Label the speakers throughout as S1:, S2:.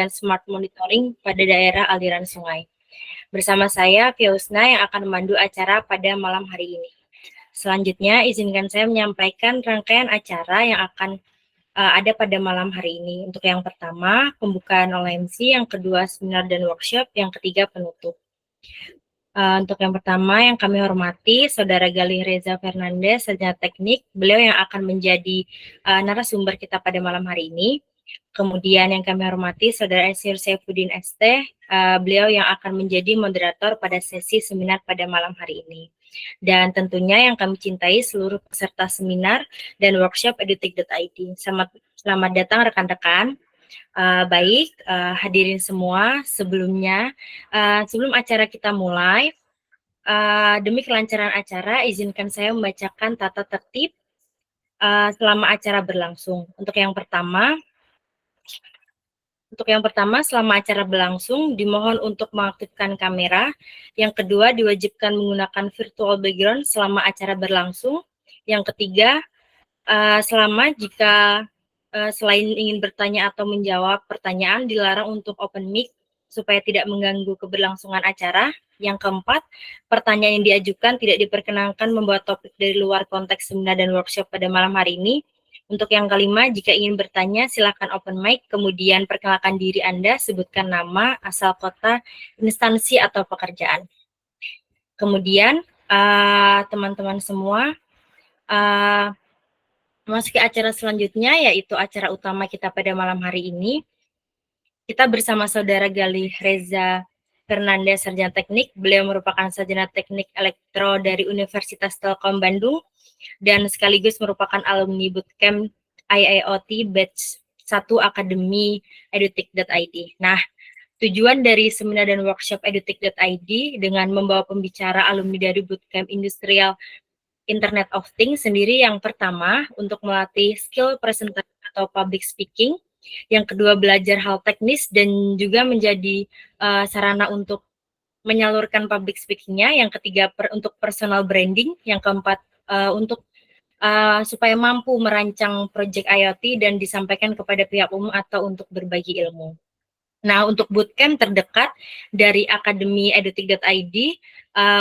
S1: dan smart monitoring pada daerah aliran sungai. Bersama saya, Fia Husna, yang akan memandu acara pada malam hari ini. Selanjutnya, izinkan saya menyampaikan rangkaian acara yang akan ada pada malam hari ini. Untuk yang pertama, pembukaan OMC, yang kedua, seminar dan workshop, yang ketiga, penutup. Untuk yang pertama, yang kami hormati, Saudara Galih Reza Fernandes, Sarjana Teknik. Beliau yang akan menjadi narasumber kita pada malam hari ini. Kemudian yang kami hormati, Saudara Insinyur Saifuddin ST. Beliau yang akan menjadi moderator pada sesi seminar pada malam hari ini. Dan tentunya yang kami cintai seluruh peserta seminar dan workshop edutech.id. Selamat datang rekan-rekan. Baik, hadirin semua, sebelum acara kita mulai, demi kelancaran acara, izinkan saya membacakan tata tertib selama acara berlangsung. Untuk yang pertama, selama acara berlangsung, dimohon untuk mengaktifkan kamera. Yang kedua, diwajibkan menggunakan virtual background selama acara berlangsung. Yang ketiga, selain ingin bertanya atau menjawab pertanyaan, dilarang untuk open mic supaya tidak mengganggu keberlangsungan acara. Yang keempat, pertanyaan yang diajukan tidak diperkenankan membawa topik dari luar konteks seminar dan workshop pada malam hari ini. Untuk yang kelima, jika ingin bertanya, silakan open mic, kemudian perkenalkan diri Anda, sebutkan nama, asal kota, instansi, atau pekerjaan. Kemudian, teman-teman semua, memasuki acara selanjutnya, yaitu acara utama kita pada malam hari ini. Kita bersama Saudara Galih Reza Fernandes, Sarjana Teknik. Beliau merupakan Sarjana Teknik Elektro dari Universitas Telkom Bandung dan sekaligus merupakan alumni Bootcamp IIoT Batch 1 Akademi edutech.id. Nah, tujuan dari seminar dan workshop edutech.id dengan membawa pembicara alumni dari Bootcamp Industrial Internet of Things sendiri, yang pertama untuk melatih skill presentasi atau public speaking, yang kedua belajar hal teknis dan juga menjadi sarana untuk menyalurkan public speakingnya, yang ketiga untuk personal branding, yang keempat untuk supaya mampu merancang project IoT dan disampaikan kepada pihak umum atau untuk berbagi ilmu. Nah, untuk bootcamp terdekat dari Akademi edutech.id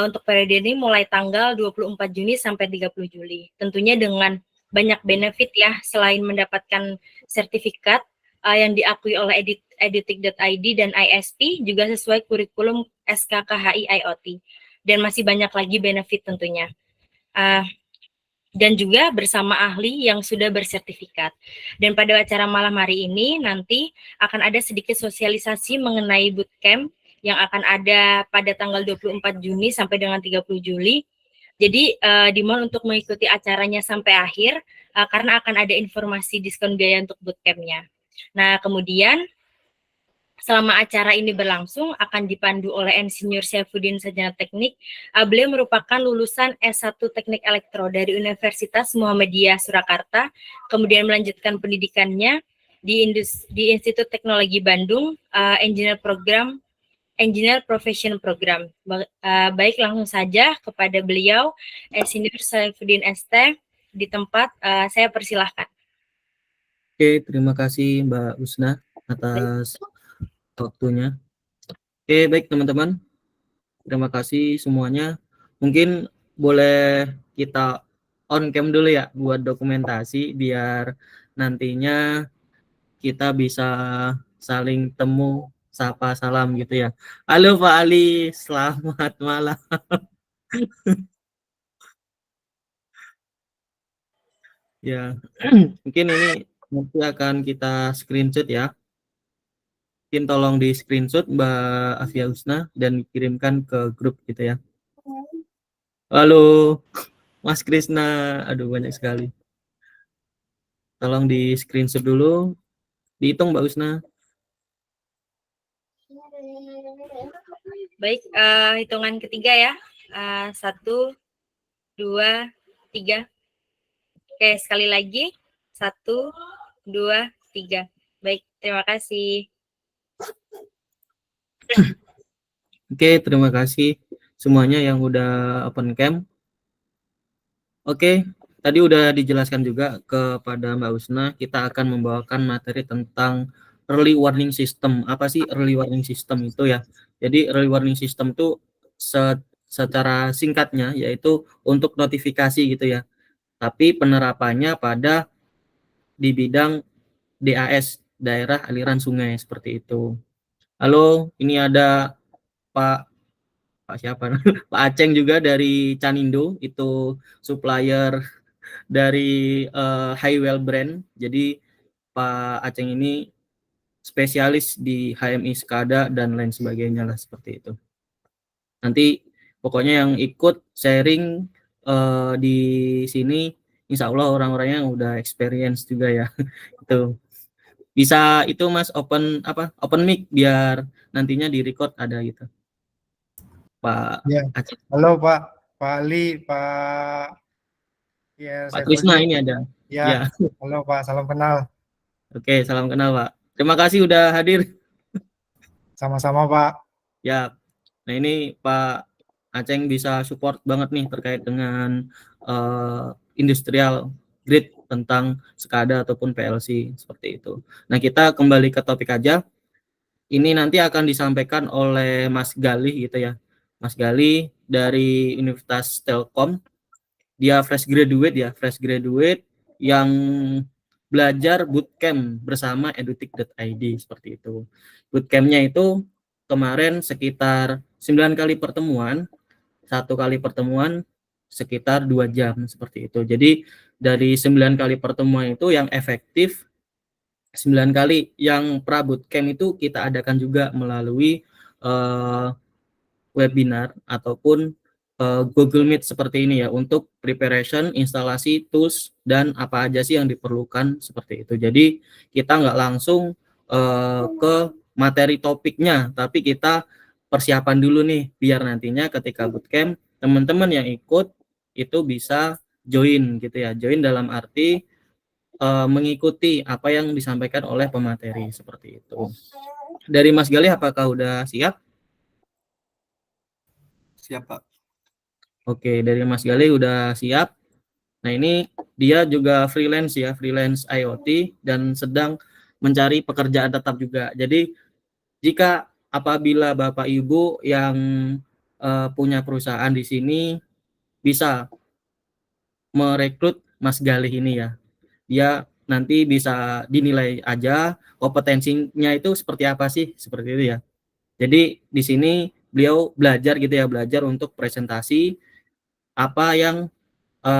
S1: untuk periode ini mulai tanggal 24 Juni sampai 30 Juli. Tentunya dengan banyak benefit ya, selain mendapatkan sertifikat yang diakui oleh edutech.id dan ISP, juga sesuai kurikulum SKKHI IoT. Dan masih banyak lagi benefit tentunya. Dan juga bersama ahli yang sudah bersertifikat. Dan pada acara malam hari ini nanti akan ada sedikit sosialisasi mengenai bootcamp yang akan ada pada tanggal 24 Juni sampai dengan 30 Juli. Jadi dimohon untuk mengikuti acaranya sampai akhir karena akan ada informasi diskon biaya untuk bootcampnya. Nah, kemudian selama acara ini berlangsung akan dipandu oleh Insinyur Saifuddin Sarjana Teknik. Beliau merupakan lulusan S1 Teknik Elektro dari Universitas Muhammadiyah Surakarta, kemudian melanjutkan pendidikannya di Institut Teknologi Bandung, Engineer Profession Program. Baik, langsung saja kepada beliau, Insinyur Saifuddin ST, di tempat saya persilahkan.
S2: Oke, terima kasih Mbak Husna atas waktunya. Oke, baik teman-teman. Terima kasih semuanya. Mungkin boleh kita on cam dulu ya buat dokumentasi biar nantinya kita bisa saling temu, sapa salam gitu ya. Halo Pak Ali, selamat malam. Ya, mungkin ini nanti akan kita screenshot ya. Mungkin tolong di screenshot Mbak Afia Husna dan kirimkan ke grup gitu ya. Halo Mas Krisna, aduh banyak sekali. Tolong di screenshot dulu, dihitung Mbak Husna.
S1: Baik, hitungan ketiga ya. 1, 2, 3. Oke, sekali lagi. 1, 2, 3. Baik, terima kasih.
S2: Oke, terima kasih semuanya yang udah open cam. Oke, tadi udah dijelaskan juga kepada Mbak Husna, kita akan membawakan materi tentang early warning system. Apa sih early warning system itu ya? Jadi early warning system itu secara singkatnya yaitu untuk notifikasi gitu ya. Tapi penerapannya pada di bidang DAS, daerah aliran sungai seperti itu. Halo, ini ada Pak siapa? Pak Aceng juga dari Canindo, itu supplier dari Highwell brand. Jadi Pak Aceng ini spesialis di HMI SCADA dan lain sebagainya lah seperti itu. Nanti pokoknya yang ikut sharing di sini insya Allah orang-orangnya yang udah experience juga ya. Itu bisa itu Mas open mic biar nantinya di record ada gitu. Pak
S3: Ya.
S2: Aceh.
S3: Halo Pak Ali, Pak
S2: Pak Krisna
S3: Saifuddin.
S2: ini ada.
S3: Ya,
S2: Ya.
S3: halo Pak, salam kenal.
S2: Oke, salam kenal Pak. Terima kasih udah hadir.
S3: Sama-sama Pak.
S2: Ya. Nah ini Pak Aceng bisa support banget nih terkait dengan industrial grid tentang SCADA ataupun PLC seperti itu. Nah kita kembali ke topik aja. Ini nanti akan disampaikan oleh Mas Galih gitu ya. Mas Galih dari Universitas Telkom. Dia fresh graduate yang belajar bootcamp bersama edutik.id seperti itu. Bootcampnya itu kemarin sekitar 9 kali pertemuan, 1 kali pertemuan sekitar 2 jam seperti itu. Jadi dari 9 kali pertemuan itu yang efektif 9 kali, yang pra bootcamp itu kita adakan juga melalui webinar ataupun Google Meet seperti ini ya, untuk preparation, instalasi, tools, dan apa aja sih yang diperlukan seperti itu. Jadi kita nggak langsung ke materi topiknya, tapi kita persiapan dulu nih, biar nantinya ketika bootcamp, teman-teman yang ikut itu bisa join gitu ya. Join dalam arti mengikuti apa yang disampaikan oleh pemateri seperti itu. Dari Mas Galih, apakah udah siap?
S4: Siap, Pak.
S2: Oke, dari Mas Galih udah siap. Nah, ini dia juga freelance ya, freelance IoT dan sedang mencari pekerjaan tetap juga. Jadi, jika apabila Bapak Ibu yang punya perusahaan di sini bisa merekrut Mas Galih ini ya. Dia nanti bisa dinilai aja kompetensinya itu seperti apa sih, seperti itu ya. Jadi di sini beliau belajar gitu ya, belajar untuk presentasi apa yang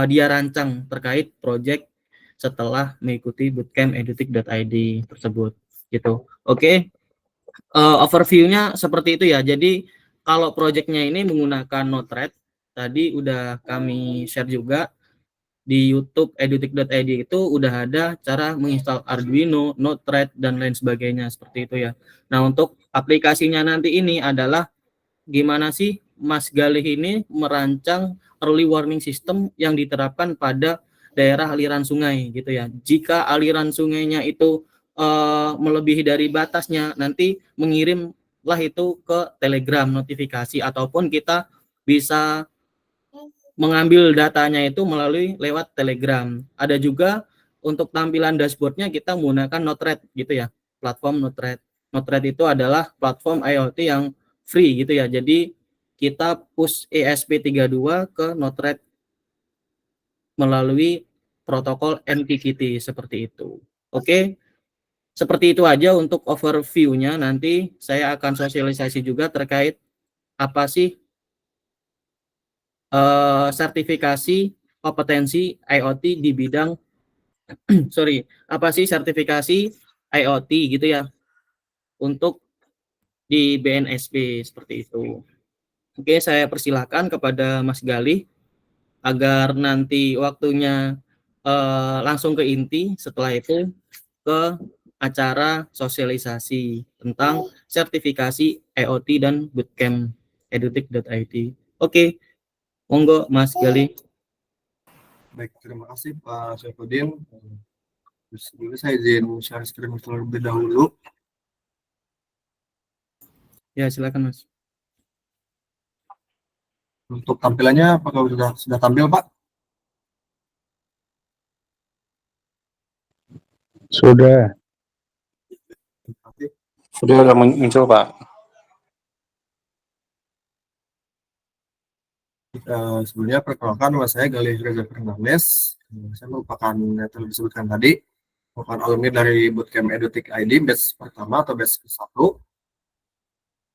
S2: dia rancang terkait project setelah mengikuti bootcamp edutik.id tersebut gitu. Oke, overview-nya seperti itu ya. Jadi kalau projectnya ini menggunakan Node-RED, tadi udah kami share juga di YouTube edutik.id itu udah ada cara menginstal Arduino, Node-RED, dan lain sebagainya seperti itu ya. Nah untuk aplikasinya nanti ini adalah gimana sih Mas Galih ini merancang early warning system yang diterapkan pada daerah aliran sungai gitu ya. Jika aliran sungainya itu melebihi dari batasnya, nanti mengirimlah itu ke Telegram notifikasi, ataupun kita bisa mengambil datanya itu melalui lewat Telegram. Ada juga untuk tampilan dashboardnya kita menggunakan Node-RED gitu ya, platform Node-RED. Node-RED itu adalah platform IoT yang free gitu ya. Jadi kita push ESP32 ke Node-RED melalui protokol MQTT seperti itu. Oke, seperti itu aja untuk overview-nya. Nanti saya akan sosialisasi juga terkait apa sih sertifikasi kompetensi IoT di bidang apa sih sertifikasi IoT gitu ya untuk di BNSP seperti itu. Oke, saya persilahkan kepada Mas Galih agar nanti waktunya langsung ke inti, setelah itu ke acara sosialisasi tentang sertifikasi IoT dan bootcamp edutik.id. Oke, monggo Mas Galih.
S4: Baik, terima kasih Pak Saifuddin. Sebelumnya saya izin share screen terlebih dahulu.
S2: Ya, silakan Mas.
S4: Untuk tampilannya apakah sudah tampil, Pak?
S3: Sudah.
S5: Sudah muncul, Pak.
S4: Sebenarnya perkenalkan, nama saya Galih Reza Fernandes. Saya merupakan yang telah disebutkan tadi, merupakan alumni dari Bootcamp Edutik ID batch pertama atau batch ke-1.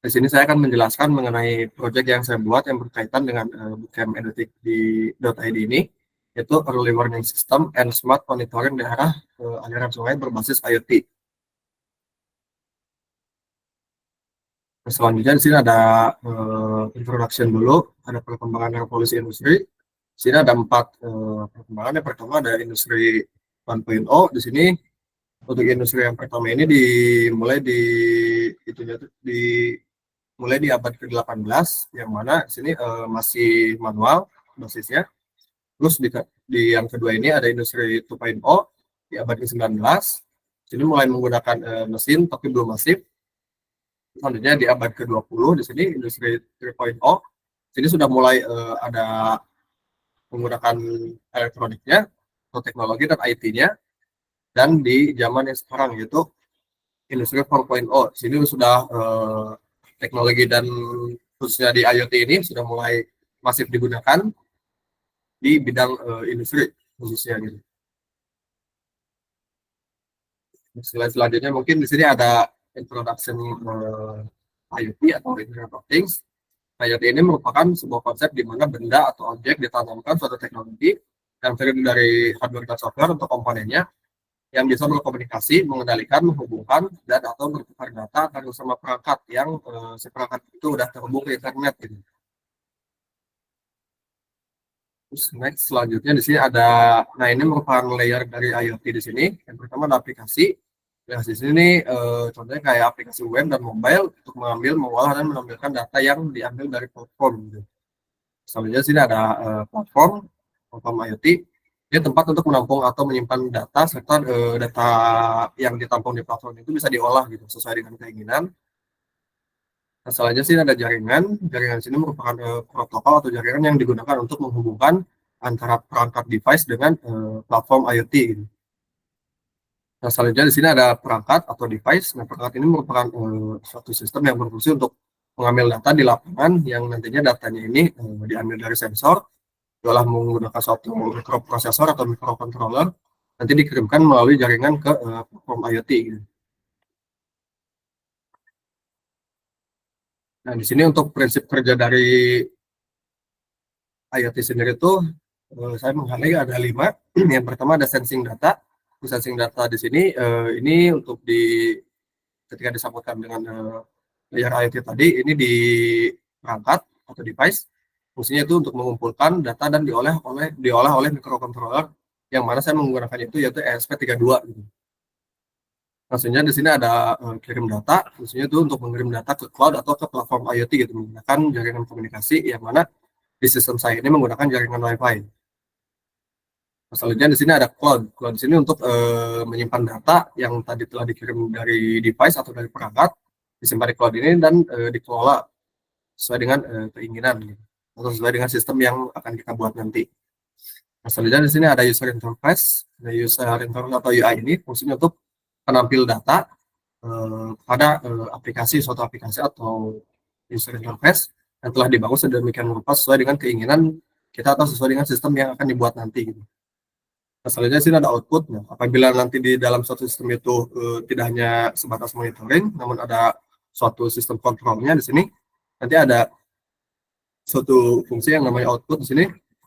S4: Di sini saya akan menjelaskan mengenai proyek yang saya buat yang berkaitan dengan Bootcamp Edutik di .id ini, yaitu Early Warning System and Smart Monitoring daerah aliran sungai berbasis IoT. Selanjutnya di sini ada introduction dulu, ada perkembangan revolusi industri. Di sini ada 4 perkembangan. Yang pertama ada industri 1.0. Di sini untuk industri yang pertama ini dimulai di abad ke-18, yang mana di sini masih manual basisnya. Terus di yang kedua ini ada industri 2.0 di abad ke-19. Sini mulai menggunakan mesin tapi belum masif. Selanjutnya di abad ke-20 di sini industri 3.0. Sini sudah mulai ada menggunakan elektroniknya atau teknologi dan IT-nya. Dan di zaman yang sekarang yaitu industri 4.0. Sini sudah teknologi dan khususnya di IoT ini sudah mulai masif digunakan di bidang industri khususnya gitu. Selanjutnya mungkin di sini ada introduction IoT atau Internet of Things. IoT ini merupakan sebuah konsep di mana benda atau objek ditanamkan suatu teknologi yang terdiri dari hardware dan software untuk komponennya yang bisa berkomunikasi, mengendalikan, menghubungkan, dan atau bertukar data antar bersama perangkat yang si perangkat itu sudah terhubung ke internet. Gitu. Terus next selanjutnya di sini ada, nah ini merupakan layer dari IoT di sini. Yang pertama ada aplikasi. Ya, di sini contohnya kayak aplikasi web dan mobile untuk mengambil, mengolah, dan menampilkan data yang diambil dari platform. Gitu. Selanjutnya di sini ada platform IoT. Ini tempat untuk menampung atau menyimpan data serta data yang ditampung di platform itu bisa diolah gitu sesuai dengan keinginan. Nah, selanjutnya sini ada jaringan. Jaringan sini merupakan protokol atau jaringan yang digunakan untuk menghubungkan antara perangkat device dengan platform IoT. Gitu. Nah, selanjutnya di sini ada perangkat atau device. Nah, perangkat ini merupakan suatu sistem yang berfungsi untuk mengambil data di lapangan yang nantinya datanya ini diambil dari sensor, diolah menggunakan suatu mikroprosesor atau microcontroller, nanti dikirimkan melalui jaringan ke platform IoT. Gitu. Nah, di sini untuk prinsip kerja dari IoT sendiri itu saya menghargai ada 5. Yang pertama ada sensing data. Sensing data di sini ini untuk ketika disambungkan dengan layer IoT tadi, ini di perangkat atau device, fungsinya itu untuk mengumpulkan data dan diolah oleh microcontroller yang mana saya menggunakan itu yaitu ESP32. Gitu. Maksudnya di sini ada kirim data, fungsinya itu untuk mengirim data ke cloud atau ke platform IoT gitu, menggunakan jaringan komunikasi yang mana di sistem saya ini menggunakan jaringan Wi-Fi. Selanjutnya di sini ada cloud. Cloud di sini untuk menyimpan data yang tadi telah dikirim dari device atau dari perangkat, disimpan di cloud ini dan dikelola sesuai dengan keinginan gitu, atau sesuai dengan sistem yang akan kita buat nanti. Nah, selanjutnya di sini ada user interface. Nah, user interface atau UI ini fungsinya untuk penampil data pada suatu aplikasi atau user interface yang telah dibangun sedemikian rupa sesuai dengan keinginan kita atau sesuai dengan sistem yang akan dibuat nanti. Gitu. Nah, selanjutnya sini ada output. Nah, apabila nanti di dalam suatu sistem itu tidak hanya sebatas monitoring, namun ada suatu sistem kontrolnya di sini, nanti ada suatu fungsi yang namanya output di sini.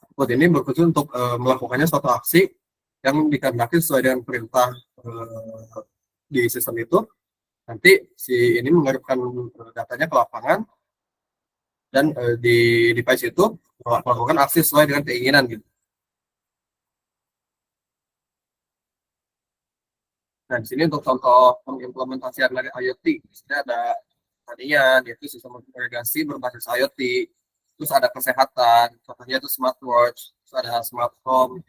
S4: Output ini berfungsi untuk melakukannya suatu aksi yang dikehendaki sesuai dengan perintah di sistem itu. Nanti si ini mengirimkan datanya ke lapangan dan di device itu melakukan aksi sesuai dengan keinginan gitu. Nah, di sini untuk contoh pengimplementasian dari IoT, di sini ada tadinya yaitu sistem agregasi berbasis IoT, terus ada kesehatan, contohnya itu smartwatch, terus ada smart home,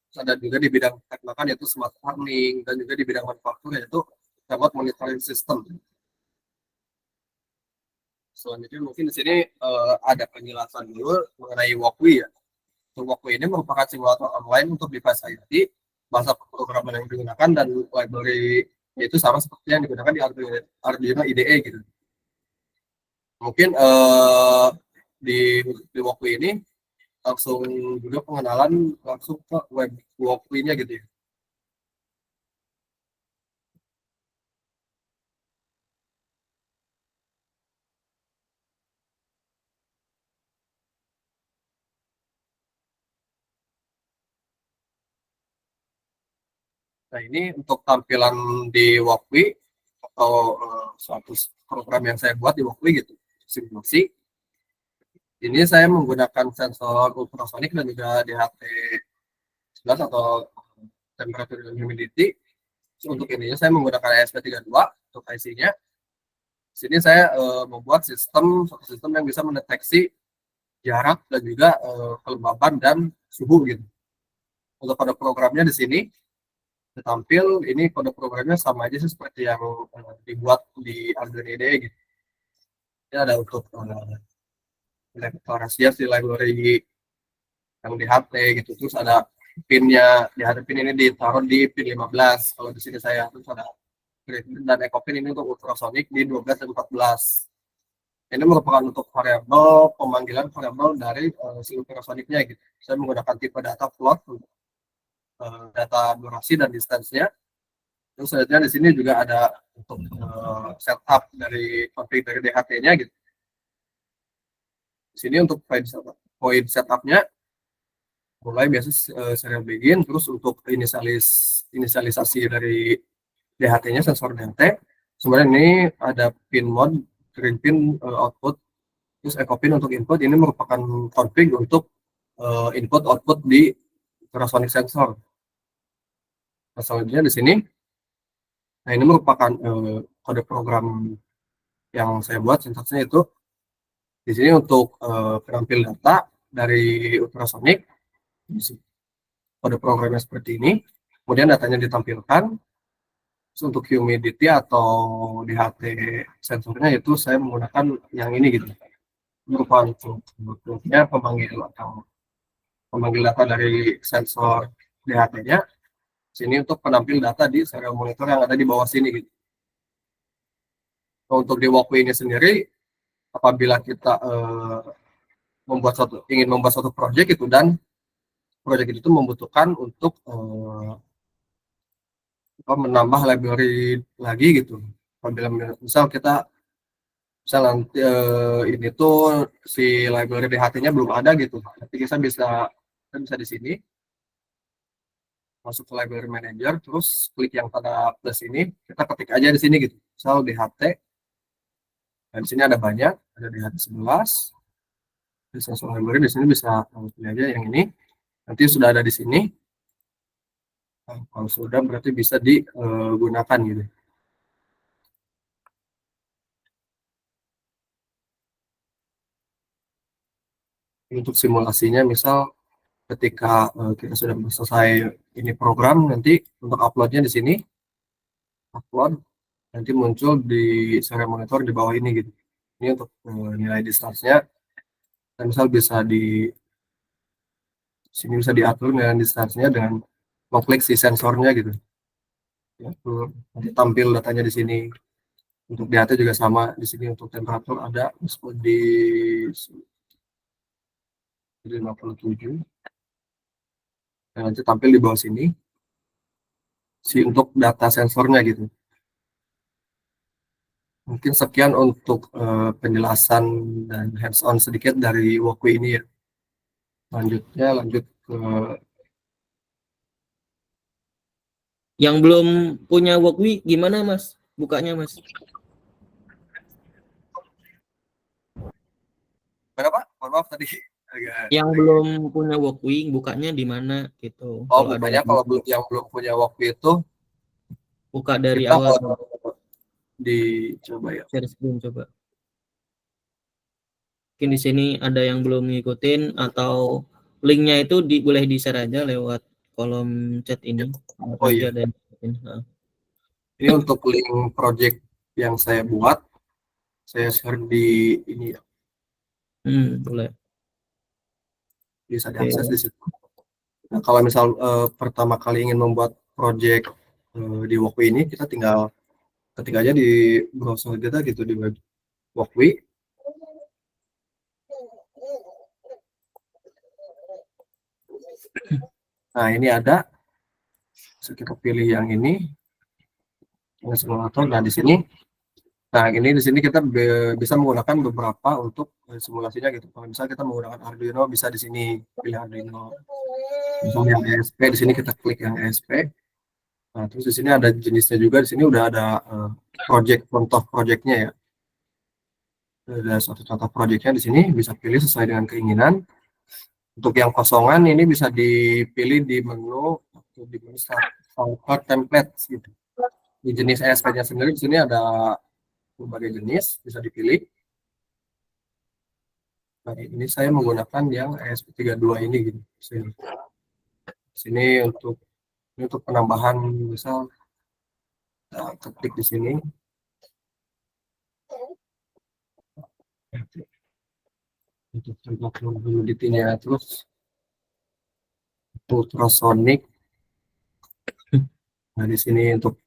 S4: terus ada juga di bidang teknologi yaitu smart farming, dan juga di bidang manufaktur yaitu remote monitoring system. Selanjutnya mungkin di sini ada penjelasan dulu mengenai Walkway ya. Walkway ini merupakan simulator online untuk device IoT. Bahasa pemrograman yang digunakan dan library Yaitu sama seperti yang digunakan di Arduino IDE gitu. Mungkin di Walkly ini langsung juga pengenalan langsung ke web Walkly-nya gitu ya. Nah, ini untuk tampilan di Walkly atau suatu program yang saya buat di Walkly gitu, simulasi. Ini saya menggunakan sensor ultrasonic dan juga DHT11 atau temperature and humidity. Untuk ininya saya menggunakan ESP32 untuk IC-nya. Di sini saya membuat suatu sistem yang bisa mendeteksi jarak dan juga kelembaban dan suhu gitu. Untuk kode programnya di sini tampil, ini kode programnya sama aja sih seperti yang dibuat di Arduino IDE gitu. Ini ada untuk deklarasi di library yang di HT gitu, terus ada pinnya, di HT pin ini ditaruh di pin 15 kalau di sini saya, terus ada dan EcoPin ini untuk ultrasonic di 12 dan 14. Ini merupakan untuk variabel pemanggilan variabel dari si ultrasonicnya gitu. Saya menggunakan tipe data float untuk data durasi dan distance-nya. Terus selanjutnya di sini juga ada untuk setup dari config dari DHT-nya gitu. Di sini untuk point setup-nya mulai biasa serial begin, terus untuk inisialisasi dari DHT-nya, sensor DHT. Sebenarnya ini ada pin mode, green pin output, terus echo pin untuk input. Ini merupakan config untuk input output di ultrasonic sensor. Nah, selanjutnya di sini, nah ini merupakan kode program yang saya buat, sintaksnya itu di sini untuk penampil data dari ultrasonic. Kode programnya seperti ini, kemudian datanya ditampilkan. Terus untuk humidity atau DHT sensornya itu saya menggunakan yang ini gitu, berupa bentuknya pemanggil data dari sensor DHT-nya. Sini untuk penampil data di serial monitor yang ada di bawah sini gitu. Untuk di Walkly ini sendiri, apabila kita ingin membuat suatu project itu, dan project itu membutuhkan untuk menambah library lagi gitu. Apabila misal nanti ini tuh si library DHT-nya belum ada gitu, nanti kita bisa di sini masuk ke library manager, terus klik yang tanda plus ini, kita ketik aja di sini gitu, misal DHT. Dan di sini ada banyak, ada DHT11, di sensor library di sini bisa pilih aja yang ini. Nanti sudah ada di sini. Nah, kalau sudah berarti bisa digunakan gitu. Untuk simulasinya, misal ketika kita sudah selesai ini program, nanti untuk uploadnya di sini, upload, nanti muncul di serial monitor di bawah ini gitu. Ini untuk nilai distance-nya, dan misal bisa di sini bisa diatur nilai distance-nya dengan mengklik si sensornya gitu. Ya, nanti tampil datanya di sini. Untuk DHT juga sama, di sini untuk temperatur ada di 57. Dan nanti tampil di bawah sini untuk data sensornya gitu. Mungkin sekian untuk penjelasan dan hands-on sedikit dari Walkly ini ya. Lanjutnya lanjut ke
S2: Yang belum punya Walkly gimana Mas? Bukanya Mas?
S4: berapa? Mohon maaf tadi agak.
S2: Yang belum punya Walkly bukanya di mana gitu?
S4: Oh, bukanya kalau yang belum punya Walkly itu
S2: buka dari
S4: kita
S2: awal.
S4: Dicoba ya.
S2: Share screen coba. Mungkin di sini ada yang belum ngikutin, atau linknya itu boleh di-share aja lewat kolom chat ini.
S4: Oh iya. Ini untuk link project yang saya buat, saya share di ini ya.
S2: Boleh.
S4: Bisa diakses di situ. Nah, kalau misal pertama kali ingin membuat project di Walkwi ini kita tinggal ketik aja di browser kita gitu di web Walkwi. Nah, ini ada. So, kita pilih yang ini simulator. Nah, di sini kita bisa menggunakan beberapa untuk simulasinya gitu. Kalau misalnya kita menggunakan Arduino, bisa di sini pilih Arduino. Misalnya yang ESP, di sini kita klik yang ESP. Nah, terus di sini ada jenisnya juga. Di sini udah ada contoh projectnya ya. Ada suatu contoh projectnya di sini, bisa pilih sesuai dengan keinginan. Untuk yang kosongan ini bisa dipilih di menu atau di menu start template gitu. Di jenis ESP-nya sendiri di sini ada berbagai jenis, bisa dipilih. Nah, ini saya menggunakan yang ESP32 ini gitu. Sini untuk penambahan misal ketik di sini. Untuk vulnerability-nya terus ultrasonic. Nah, di sini untuk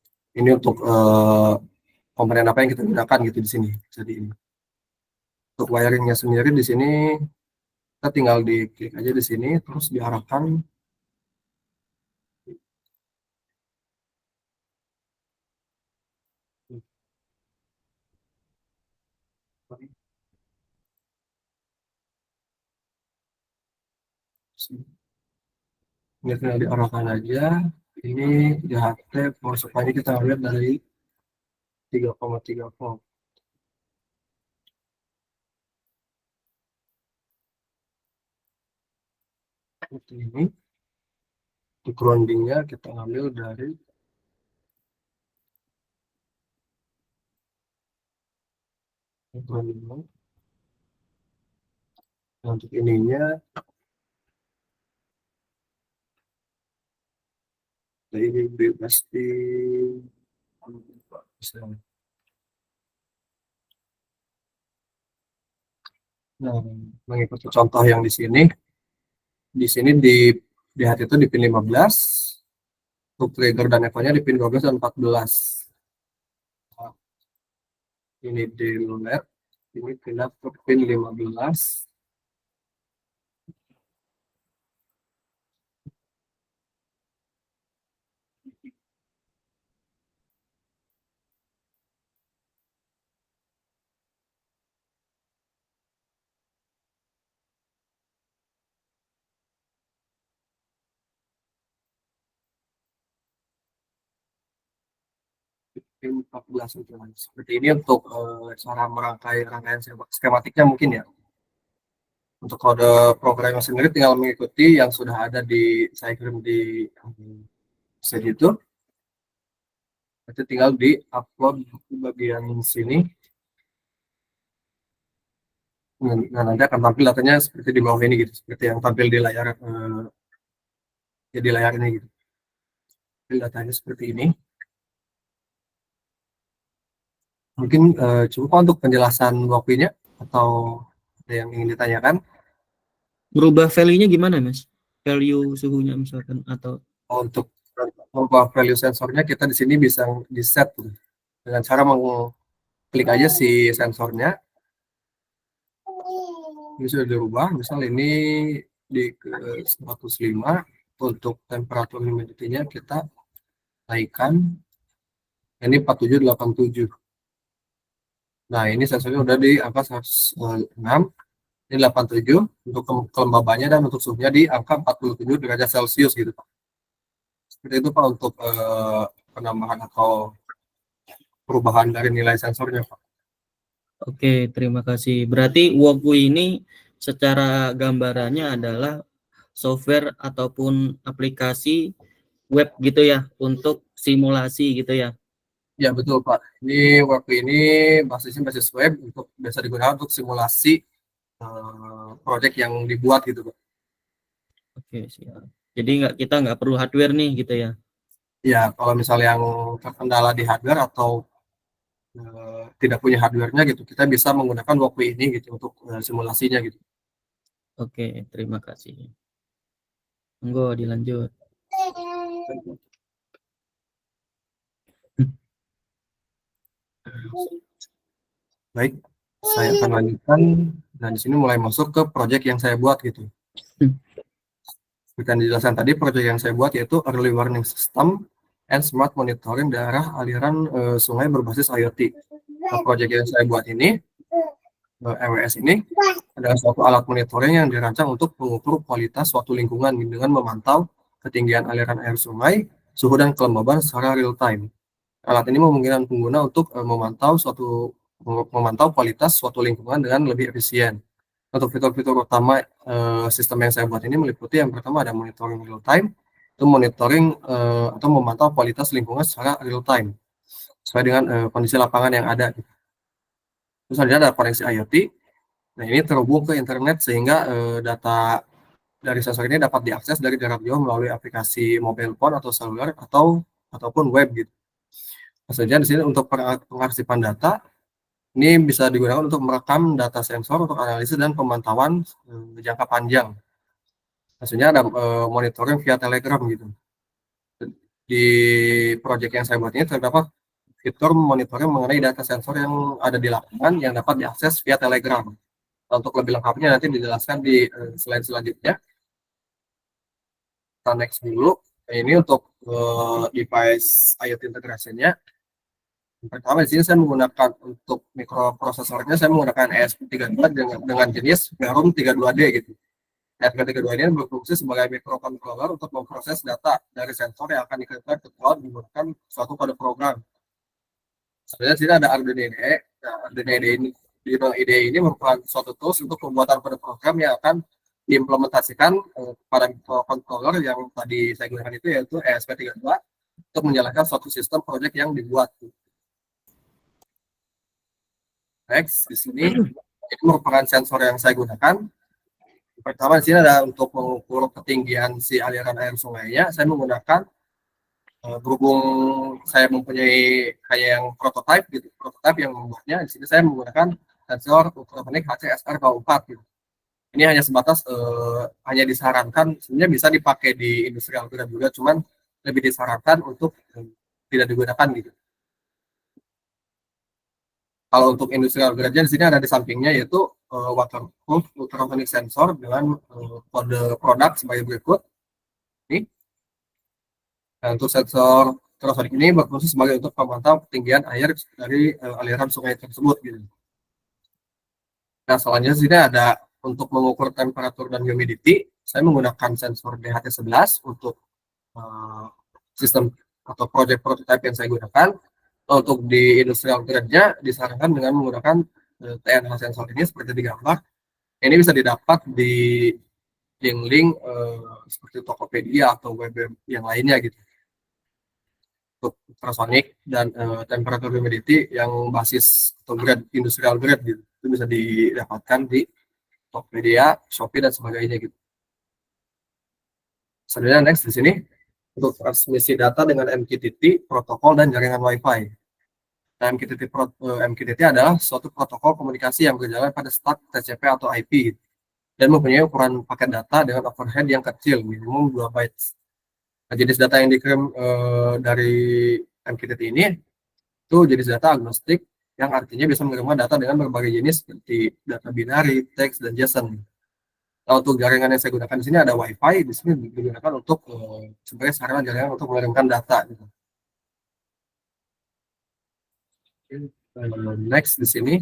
S4: komponen apa yang kita gunakan gitu di sini. Jadi ini. Untuk wiringnya sendiri di sini kita tinggal diklik aja di sini terus diarahkan. Ini tinggal diarahkan aja. Ini di HT power supply kita lihat dari 3,3 volt. Seperti ini. Untuk groundingnya kita ambil dari grounding. Nah, untuk ininya ini bebas di nah, mengikuti contoh yang di sini di HT itu di pin 15, untuk trigger dan echo-nya di pin 12 dan 14. Nah, ini di LED, ini pindah ke pin 15. Pin 14 itu. Seperti ini untuk cara rangkaian skematiknya mungkin ya. Untuk kode programnya sendiri tinggal mengikuti yang sudah ada di saya kirim di site itu. Nanti tinggal di upload di bagian sini. Nah, nanti akan tampil datanya seperti di bawah ini gitu, seperti yang tampil di layar ya di layar ini gitu. Datanya seperti ini. Mungkin cukup untuk penjelasan waktunya atau ada yang ingin ditanyakan?
S2: Berubah value-nya gimana, Mas? Value suhunya misalkan atau
S4: Untuk mengubah value sensornya kita di sini bisa di set dengan cara mengklik aja si sensornya. Ini sudah dirubah, misal ini di ke 105, untuk temperatur humidity-nya kita naikkan, ini 4787. Nah, ini sensornya udah di angka 106, ini 87, untuk kelembabannya dan untuk suhunya di angka 47 derajat Celcius gitu Pak. Seperti itu Pak untuk penambahan atau perubahan dari nilai sensornya Pak.
S2: Oke, terima kasih. Berarti Walkwi ini secara gambarannya adalah software ataupun aplikasi web gitu ya untuk simulasi gitu ya.
S4: Ya betul Pak. Ini waktu ini basisnya basis web untuk biasa digunakan untuk simulasi project yang dibuat gitu Pak.
S2: Oke, siap. Jadi kita nggak perlu hardware nih gitu ya.
S4: Ya kalau misalnya yang terkendala di hardware atau tidak punya hardware-nya gitu, kita bisa menggunakan Walkwi ini gitu untuk simulasinya gitu.
S2: Oke, terima kasih. Monggo dilanjut.
S4: Baik, saya akan lanjutkan. Nah, di sini mulai masuk ke proyek yang saya buat gitu. Seperti yang dijelaskan tadi, proyek yang saya buat yaitu Early Warning System and Smart Monitoring daerah aliran sungai berbasis IoT. Nah, proyek yang saya buat ini, EWS ini, adalah suatu alat monitoring yang dirancang untuk mengukur kualitas suatu lingkungan dengan memantau ketinggian aliran air sungai, suhu dan kelembaban secara real time. Alat ini memungkinkan pengguna untuk memantau kualitas suatu lingkungan dengan lebih efisien. Untuk fitur-fitur utama sistem yang saya buat ini meliputi yang pertama ada monitoring real time, itu monitoring atau memantau kualitas lingkungan secara real time sesuai dengan kondisi lapangan yang ada. Terus ada koneksi IoT. Nah, ini terhubung ke internet sehingga data dari sensor ini dapat diakses dari jarak jauh melalui aplikasi mobile phone atau seluler ataupun web gitu. Maksudnya di sini untuk pengarsipan data ini bisa digunakan untuk merekam data sensor untuk analisis dan pemantauan jangka panjang. Maksudnya ada monitoring via Telegram gitu. Di proyek yang saya buat ini terdapat fitur monitoring mengenai data sensor yang ada di lapangan yang dapat diakses via Telegram. Untuk lebih lengkapnya nanti dijelaskan di slide selanjutnya. Kita next dulu. Ini untuk device IoT integration-nya. Pertama di sini saya menggunakan untuk mikroprosesornya saya menggunakan ESP32 dengan jenis Verum 32D gitu. ESP32 ini berfungsi sebagai microcontroller untuk memproses data dari sensor yang akan dikirimkan ke cloud menggunakan suatu kode program. Sebenarnya di sini ada Arduino IDE. Nah, Arduino IDE ini merupakan suatu tools untuk pembuatan kode program yang akan diimplementasikan pada microcontroller yang tadi saya gunakan itu yaitu ESP32 untuk menjalankan suatu sistem proyek yang dibuat. Next, di sini ini merupakan sensor yang saya gunakan. Pertama di sini ada untuk mengukur ketinggian si aliran air sungainya. Saya menggunakan berhubung saya mempunyai kayak yang prototype yang membuatnya. Di sini saya menggunakan sensor ultrasonic HCSR-K4 gitu. Ini hanya sebatas hanya disarankan, sebenarnya bisa dipakai di industrial grade juga, cuman lebih disarankan untuk tidak digunakan gitu. Kalau untuk industrial grade di sini ada di sampingnya yaitu waterproof ultrasonic sensor dengan kode produk sebagai berikut. Ini. Dan untuk sensor ultrasonic ini berfungsi sebagai untuk pemantau ketinggian air dari aliran sungai tersebut gitu. Nah, selanjutnya di sini ada untuk mengukur temperatur dan humidity, saya menggunakan sensor DHT11 untuk sistem atau project prototype yang saya gunakan. Untuk di industrial grade-nya disarankan dengan menggunakan TNH sensor ini seperti di gambar. Ini bisa didapat di link-link seperti Tokopedia atau web yang lainnya gitu. Untuk ultrasonic dan temperature humidity yang basis atau grade industrial grade gitu. Itu bisa didapatkan di Tokopedia, Shopee dan sebagainya gitu. Selanjutnya next di sini untuk transmisi data dengan MQTT, protokol dan jaringan Wi-Fi. Nah, MQTT adalah suatu protokol komunikasi yang berjalan pada stack TCP atau IP dan mempunyai ukuran paket data dengan overhead yang kecil, minimum 2 bytes. Nah, jenis data yang dikirim dari MQTT ini itu jenis data agnostik yang artinya bisa menerima data dengan berbagai jenis seperti data binary, teks, dan JSON. Nah, untuk jaringan yang saya gunakan di sini ada Wi-Fi, di sini digunakan untuk sebagai sarana jaringan untuk mengirimkan data. Gitu. Next di sini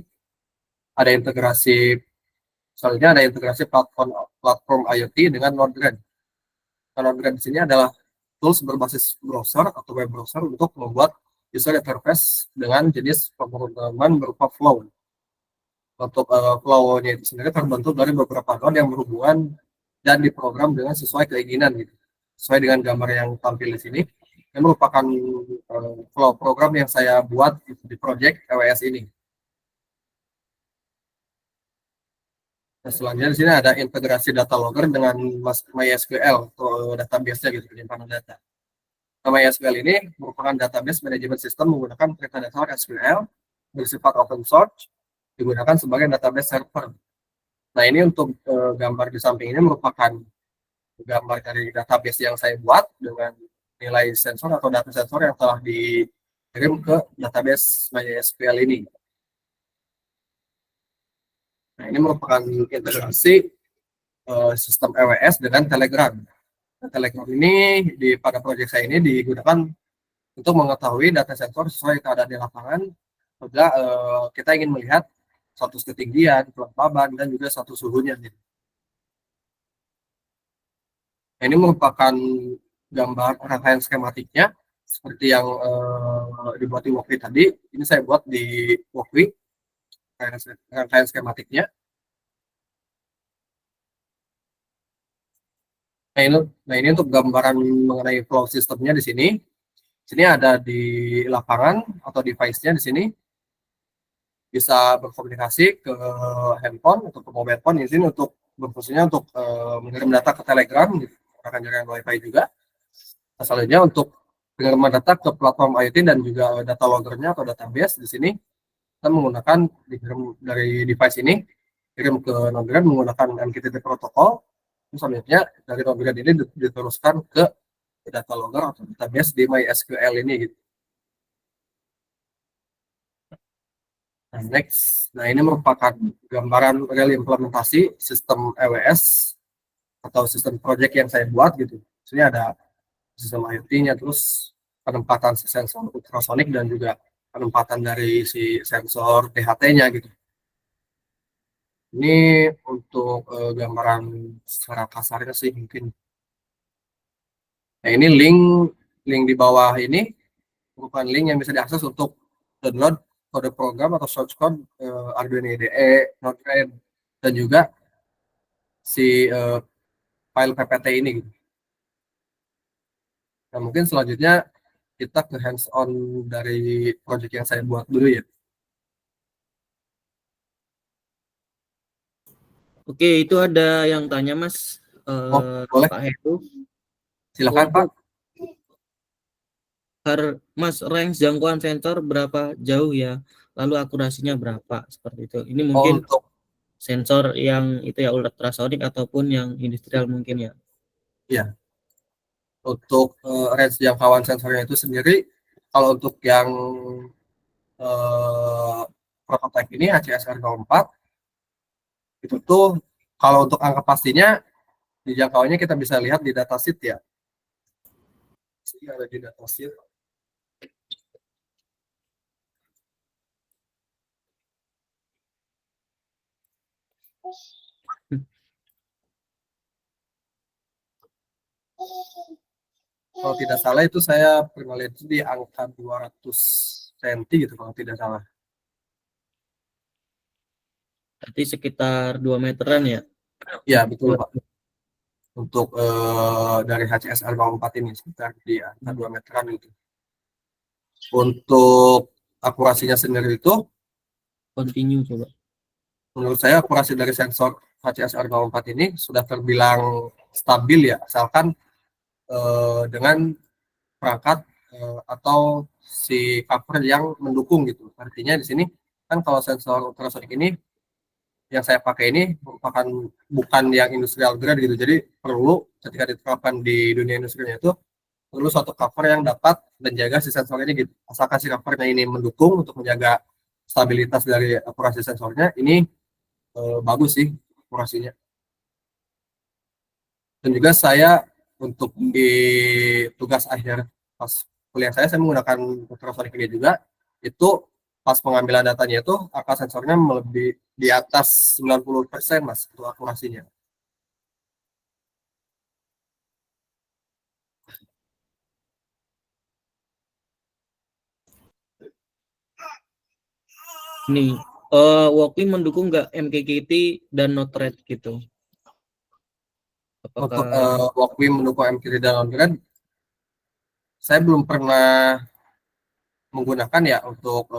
S4: ada integrasi, selanjutnya ada integrasi platform IoT dengan Node-RED. Node-RED di sini adalah tools berbasis browser atau web browser untuk membuat user interface dengan jenis pemrograman berupa flow. Untuk flow-nya itu sendiri terbentuk dari beberapa node yang berhubungan dan diprogram dengan sesuai keinginan gitu. Sesuai dengan gambar yang tampil di sini. Ini merupakan flow program yang saya buat di project EWS ini. Nah, selanjutnya di sini ada integrasi data logger dengan MySQL atau database-nya gitu, penyimpanan data. Nah, MySQL ini merupakan database management system menggunakan perintah dasar SQL bersifat open source digunakan sebagai database server. Nah, ini untuk gambar di samping ini merupakan gambar dari database yang saya buat dengan nilai sensor atau data sensor yang telah kirim ke database MySQL ini. Nah, ini merupakan integrasi sistem EWS dengan Telegram. Nah, Telegram ini pada proyek saya ini digunakan untuk mengetahui data sensor sesuai keadaan di lapangan. Juga kita ingin melihat status ketinggian, kelembaban, dan juga status suhunya. Nah, ini merupakan gambar rangkaian skematiknya seperti yang dibuat di Walkly tadi. Ini saya buat di Walkly rangkaian skematiknya. Nah ini untuk gambaran mengenai flow sistemnya di sini. Sini ada di lapangan atau device-nya di sini bisa berkomunikasi ke handphone atau ke mobile phone. Di sini untuk berfungsinya untuk mengirim data ke Telegram, akan jaringan WiFi juga. Nah, selanjutnya untuk pengiriman data ke platform IoT dan juga data loggernya atau database di sini kita menggunakan dikirim dari device ini kirim ke Node-RED menggunakan MQTT protokol. Terus selanjutnya dari Node-RED ini diteruskan ke data logger atau database di MySQL ini gitu. Nah, next, nah ini merupakan gambaran real implementasi sistem EWS atau sistem project yang saya buat gitu. Sini ada sistem IoT-nya, terus penempatan sensor ultrasonik dan juga penempatan dari si sensor THT-nya gitu. Ini untuk gambaran secara kasarnya sih mungkin. Nah ini link di bawah ini merupakan link yang bisa diakses untuk download kode program atau source code Arduino IDE, Node-RED, dan juga si file PPT ini. Gitu. Nah mungkin selanjutnya kita ke hands-on dari project yang saya buat dulu ya.
S2: Oke, itu ada yang tanya Mas.
S4: Boleh.
S2: Pak Heru.
S4: Silakan Pak.
S2: Mas, range jangkauan sensor berapa jauh ya? Lalu akurasinya berapa? Seperti itu. Ini mungkin
S4: Untuk
S2: sensor yang itu ya ultrasonik ataupun yang industrial mungkin ya.
S4: ya. Untuk range jangkauan sensornya itu sendiri, kalau untuk yang prototype ini HCSR04 itu tuh kalau untuk angka pastinya di jangkauannya kita bisa lihat di datasheet ya. Ini ada di datasheet. Kalau tidak salah itu saya pernah lihat di angka 200 cm gitu kalau tidak salah.
S2: Berarti sekitar 2 meteran ya?
S4: Ya betul Pak. Untuk dari HCSR 04 ini sekitar di angka 2 meteran itu. Untuk akurasinya sendiri itu
S2: Continue coba.
S4: menurut saya akurasi dari sensor HCSR 04 ini sudah terbilang stabil ya, asalkan dengan perangkat atau si cover yang mendukung gitu. Artinya di sini kan kalau sensor ultrasonik ini yang saya pakai ini merupakan bukan yang industrial grade gitu. Jadi perlu ketika diterapkan di dunia industrinya itu perlu suatu cover yang dapat menjaga si sensor ini gitu. Asalkan si covernya ini mendukung untuk menjaga stabilitas dari akurasi sensornya, ini bagus sih akurasinya. Dan juga saya untuk di tugas akhir pas kuliah saya menggunakan ultrasonik ini juga, itu pas pengambilan datanya itu angka sensornya melebihi di atas 90% Mas untuk akurasinya.
S2: Nih, Walkly mendukung nggak MQTT dan Node-RED gitu?
S4: Untuk
S2: Apakah
S4: Walkly mendukung MQTT dan Node-RED, saya belum pernah menggunakan ya untuk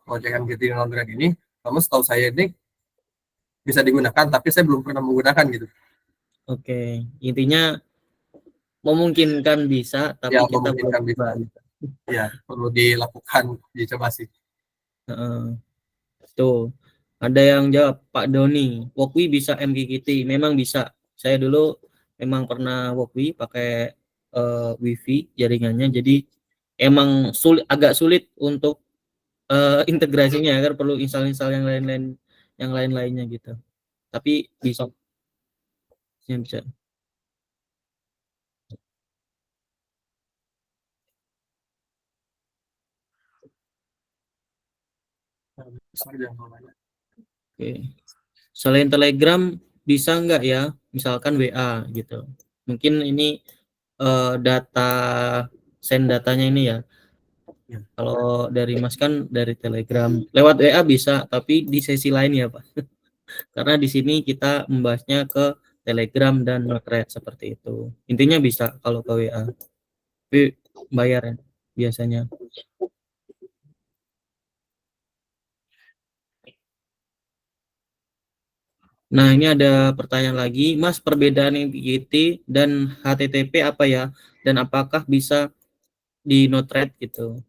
S4: project MQTT dan Node-RED ini. Namun setahu saya ini bisa digunakan, tapi saya belum pernah menggunakan gitu.
S2: Oke, intinya memungkinkan bisa, tapi
S4: Ya,
S2: kita belum
S4: memungkinkan bisa.
S2: coba.
S4: Ya, perlu dilakukan, dicoba sih.
S2: Tuh, ada yang jawab, Pak Doni, Walkly bisa MQTT? Memang bisa. Saya dulu memang pernah Walkly pakai WiFi jaringannya, jadi emang agak sulit untuk integrasinya, kan perlu install yang lain-lainnya gitu. Tapi bisa. Oke. Selain Telegram bisa nggak ya, misalkan WA gitu. Mungkin ini data send datanya ini ya. Kalau dari Mas kan dari Telegram, lewat WA bisa, tapi di sesi lain ya Pak. Karena di sini kita membahasnya ke Telegram dan Node-RED seperti itu. Intinya bisa kalau ke WA, tapi bayar ya biasanya. Nah, ini ada pertanyaan lagi, Mas, perbedaan MQTT dan HTTP apa ya? Dan apakah bisa di Node-RED gitu?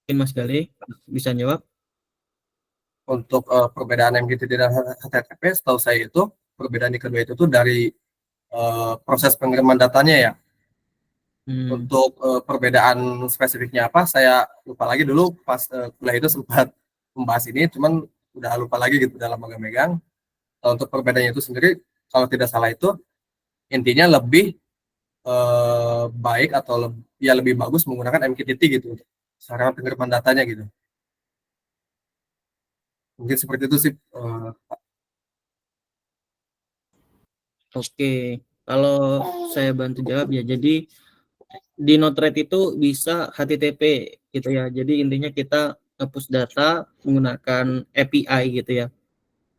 S2: Mungkin Mas Gali bisa jawab.
S4: Untuk perbedaan MQTT dan HTTP, setahu saya itu perbedaan di kedua itu tuh dari proses pengiriman datanya ya. Untuk perbedaan spesifiknya apa, saya lupa lagi dulu pas kuliah itu sempat membahas ini, cuman udah lupa lagi gitu dalam megang-megang. Untuk perbedaannya itu sendiri, kalau tidak salah itu intinya lebih baik atau lebih bagus menggunakan MQTT gitu, sarana pengiriman datanya gitu. Mungkin seperti itu sih.
S2: Oke, kalau saya bantu jawab ya. Jadi di Node-RED itu bisa HTTP gitu ya. Jadi intinya kita nge-push data menggunakan API gitu ya.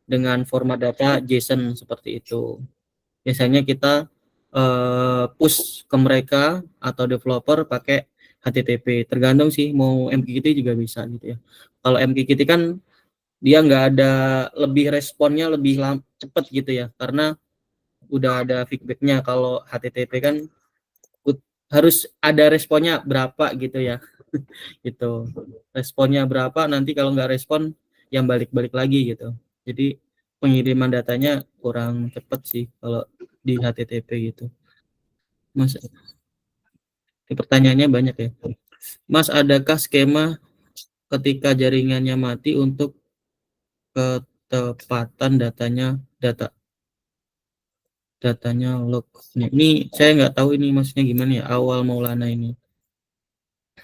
S2: Dengan format data JSON seperti itu. Biasanya kita push ke mereka atau developer pakai HTTP. Tergantung sih mau MQTT juga bisa gitu ya. Kalau MQTT kan dia nggak ada, lebih responnya lebih cepet gitu ya, karena udah ada feedbacknya. Kalau HTTP kan harus ada responnya berapa gitu ya. Gitu, responnya berapa, nanti kalau nggak respon yang balik-balik lagi gitu. Jadi pengiriman datanya kurang cepet sih kalau di HTTP gitu. Mas, pertanyaannya banyak ya. Mas, adakah skema ketika jaringannya mati untuk ketepatan datanya log? Ini saya nggak tahu ini maksudnya gimana ya, awal Maulana ini.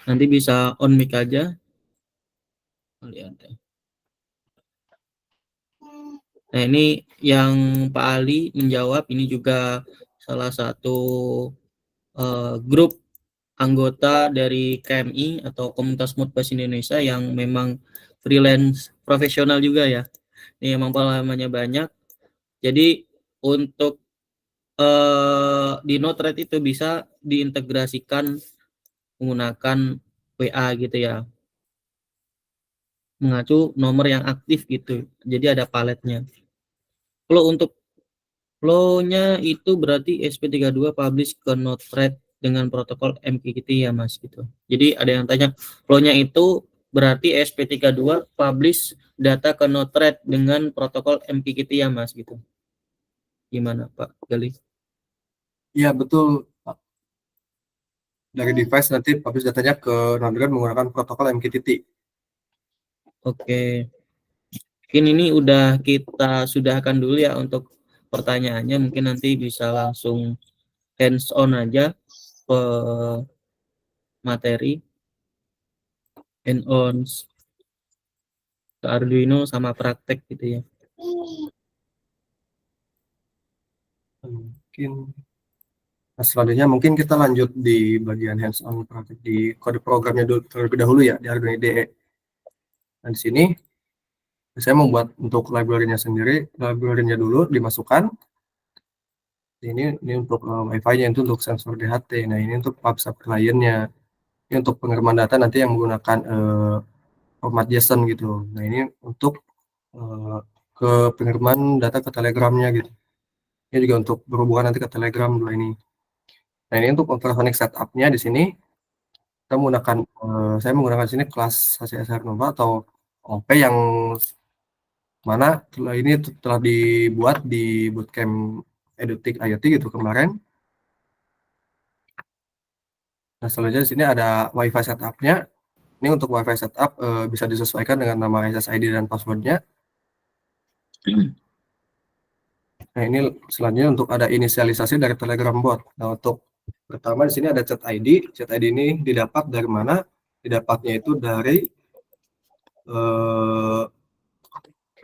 S2: Nanti bisa on mic aja. Lihat. Nah, ini yang Pak Ali menjawab, ini juga salah satu grup anggota dari KMI atau Komunitas Modbus Indonesia yang memang freelance profesional juga ya. Ini emang pengalamannya banyak. Jadi untuk di Node-RED itu bisa diintegrasikan menggunakan WA gitu ya. Mengacu nomor yang aktif gitu. Jadi ada paletnya. Kalau untuk flow-nya itu berarti SP32 publish ke Node-RED dengan protokol MQTT ya Mas gitu. Jadi ada yang tanya, flow-nya itu berarti SP32 publish data ke Node-RED dengan protokol MQTT ya Mas gitu. Gimana Pak Gali?
S4: Iya betul. Dari device nanti publish datanya ke Node-RED menggunakan protokol MQTT.
S2: Oke. Mungkin ini udah kita sudahkan dulu ya untuk pertanyaannya. Mungkin nanti bisa langsung hands on aja ke materi, hands on ke Arduino sama praktek gitu ya.
S4: Mungkin selanjutnya mungkin kita lanjut di bagian hands on praktik di kode programnya dulu terlebih dahulu ya di Arduino IDE. Dan di sini saya membuat untuk library-nya sendiri, library-nya dulu dimasukkan. Ini untuk Wi-Fi-nya, itu untuk sensor DHT. Nah, ini untuk PubSub client-nya. Ini untuk pengiriman data nanti yang menggunakan format JSON gitu. Nah, ini untuk ke pengiriman data ke Telegram-nya gitu. Ini juga untuk berhubungan nanti ke Telegram dua ini. Nah, ini untuk ultrasonic setup-nya di sini kita menggunakan saya menggunakan sini kelas HCSR Nova atau OP yang mana ini telah dibuat di bootcamp Edutik IoT gitu kemarin. Nah, selanjutnya di sini ada WiFi setup-nya. Ini untuk WiFi setup bisa disesuaikan dengan nama SSID dan password-nya. Nah, ini selanjutnya untuk ada inisialisasi dari Telegram bot. Nah, untuk pertama di sini ada chat ID. Chat ID ini didapat dari mana? Didapatnya itu dari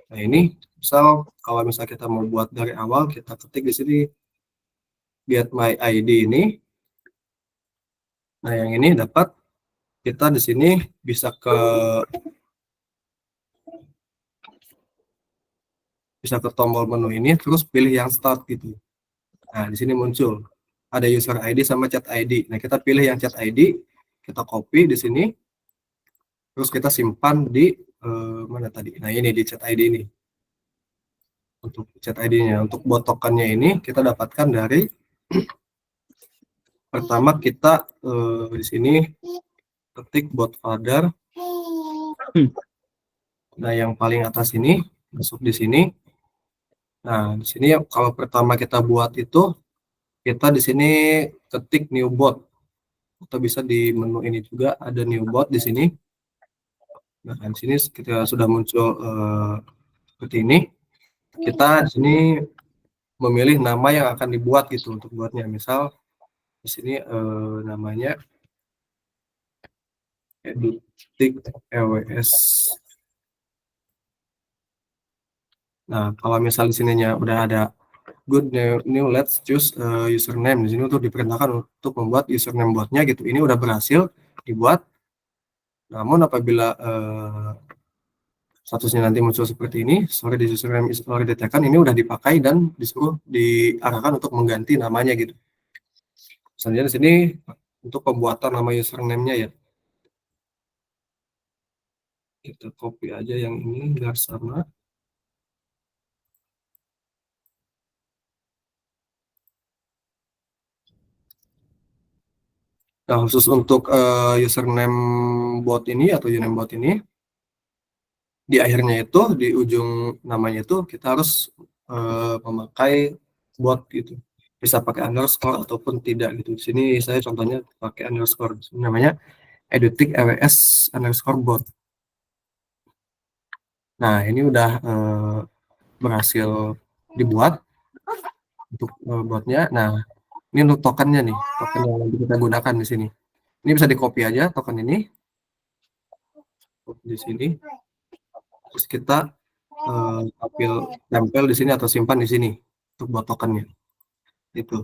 S4: nah ini misal kalau misalnya kita mau buat dari awal, kita ketik di sini get my ID ini. Nah, yang ini dapat kita di sini bisa ke tombol menu ini, terus pilih yang start gitu. Nah, di sini muncul ada user ID sama chat ID. Nah, kita pilih yang chat ID, kita copy di sini, terus kita simpan di mana tadi? Nah, ini di chat ID ini. Untuk chat ID-nya, untuk bot token-nya ini kita dapatkan dari pertama kita di sini ketik bot father. Nah, yang paling atas ini masuk di sini. Nah, di sini kalau pertama kita buat itu kita di sini ketik new bot. Atau bisa di menu ini juga ada new bot di sini. Nah, di sini kita sudah muncul seperti ini. Kita di sini memilih nama yang akan dibuat gitu untuk buatnya. Misal di sini namanya Edutik EWS. Nah, kalau misal di sininya udah ada good new let's choose username. Di sini untuk diperintahkan untuk membuat username botnya gitu. Ini udah berhasil dibuat. Namun apabila statusnya nanti muncul seperti ini, sorry this username is already taken, ini udah dipakai dan disuruh diarahkan untuk mengganti namanya gitu. Selanjutnya di sini untuk pembuatan nama username-nya ya. Kita copy aja yang ini biar sama. Nah, khusus untuk username bot ini atau username bot ini, di akhirnya itu, di ujung namanya itu, kita harus memakai bot gitu. Bisa pakai underscore ataupun tidak gitu. Di sini saya contohnya pakai underscore. Namanya Edutik EWS underscore bot. Nah, ini udah berhasil dibuat untuk botnya. Nah, ini untuk tokennya nih, token yang nanti kita gunakan di sini. Ini bisa di copy aja token ini di sini. Terus kita tempel di sini atau simpan di sini untuk buat tokennya. Itu.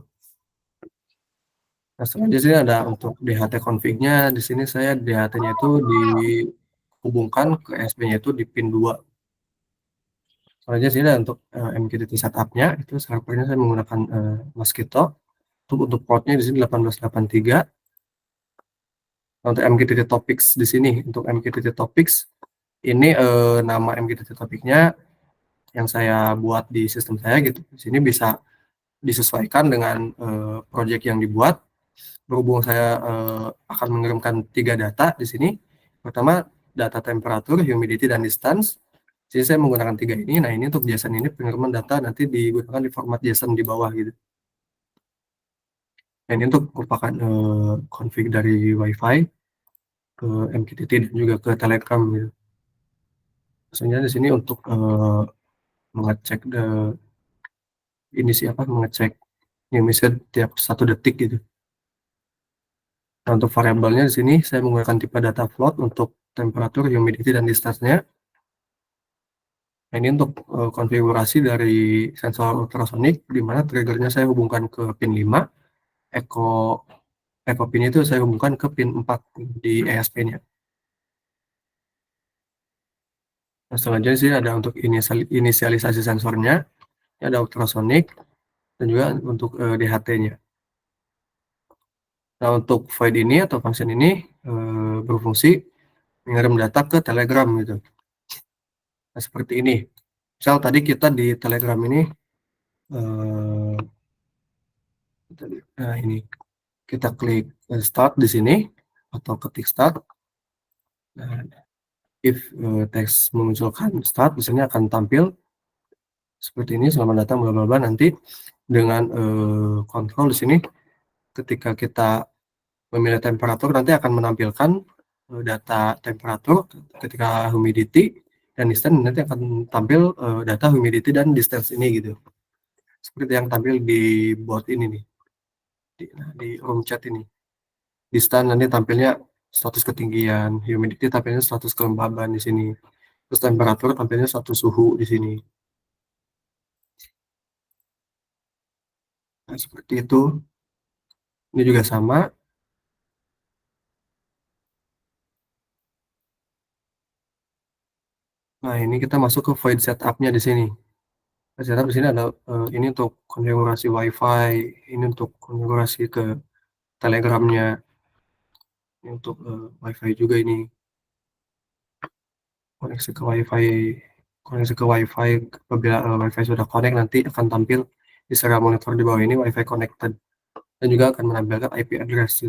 S4: Nah, selanjutnya di sini ada untuk DHT config-nya. Di sini saya DHT-nya itu dihubungkan ke ESP-nya itu di pin 2. Selanjutnya sini ada untuk MQTT setup-nya. Itu servernya saya menggunakan Mosquito. Untuk port-nya di sini 1883. Untuk MQTT topics di sini, untuk MQTT topics ini nama MQTT topiknya yang saya buat di sistem saya gitu. Di sini bisa disesuaikan dengan project yang dibuat. Berhubung saya akan mengirimkan 3 data di sini. Pertama, data temperatur, humidity, dan distance. Jadi saya menggunakan 3 ini. Nah, ini untuk JSON ini pengiriman data nanti digunakan di format JSON di bawah gitu. Nah, ini untuk merupakan config dari Wi-Fi ke MQTT dan juga ke Telegram gitu. Sebenarnya di sini untuk mengecek mengecek new message tiap 1 detik gitu. Nah, untuk variabelnya di sini saya menggunakan tipe data float untuk temperatur, humidity, dan distance-nya. Nah, ini untuk konfigurasi dari sensor ultrasonic, di mana triggernya saya hubungkan ke pin 5, echo pin itu saya hubungkan ke pin 4 di ESP-nya. Nah, selanjutnya sih ada untuk inisialisasi sensornya, ini ada ultrasonic, dan juga untuk DHT-nya. Nah, untuk void ini atau function ini berfungsi mengirim data ke Telegram gitu. Nah, seperti ini. Misal tadi kita di Telegram ini, nah ini kita klik start di sini atau ketik start. Nah, if teks memunculkan start, misalnya akan tampil seperti ini, selamat datang bla bla bla. Nanti dengan kontrol di sini, ketika kita memilih temperatur nanti akan menampilkan data temperatur ketika humidity dan distance, nanti akan tampil data humidity dan distance ini gitu. Seperti yang tampil di board ini nih, di room chat ini. Distance nanti tampilnya status ketinggian, humidity tampilnya status kelembaban di sini. Terus temperatur tampilnya status suhu di sini. Nah, seperti itu. Ini juga sama. Nah, ini kita masuk ke void setup-nya di sini. Setup di sini ada ini untuk konfigurasi WiFi, ini untuk konfigurasi ke Telegramnya, ini untuk WiFi juga ini. Koneksi ke WiFi, apabila WiFi sudah connect nanti akan tampil di serial monitor di bawah ini WiFi connected, dan juga akan menampilkan IP address.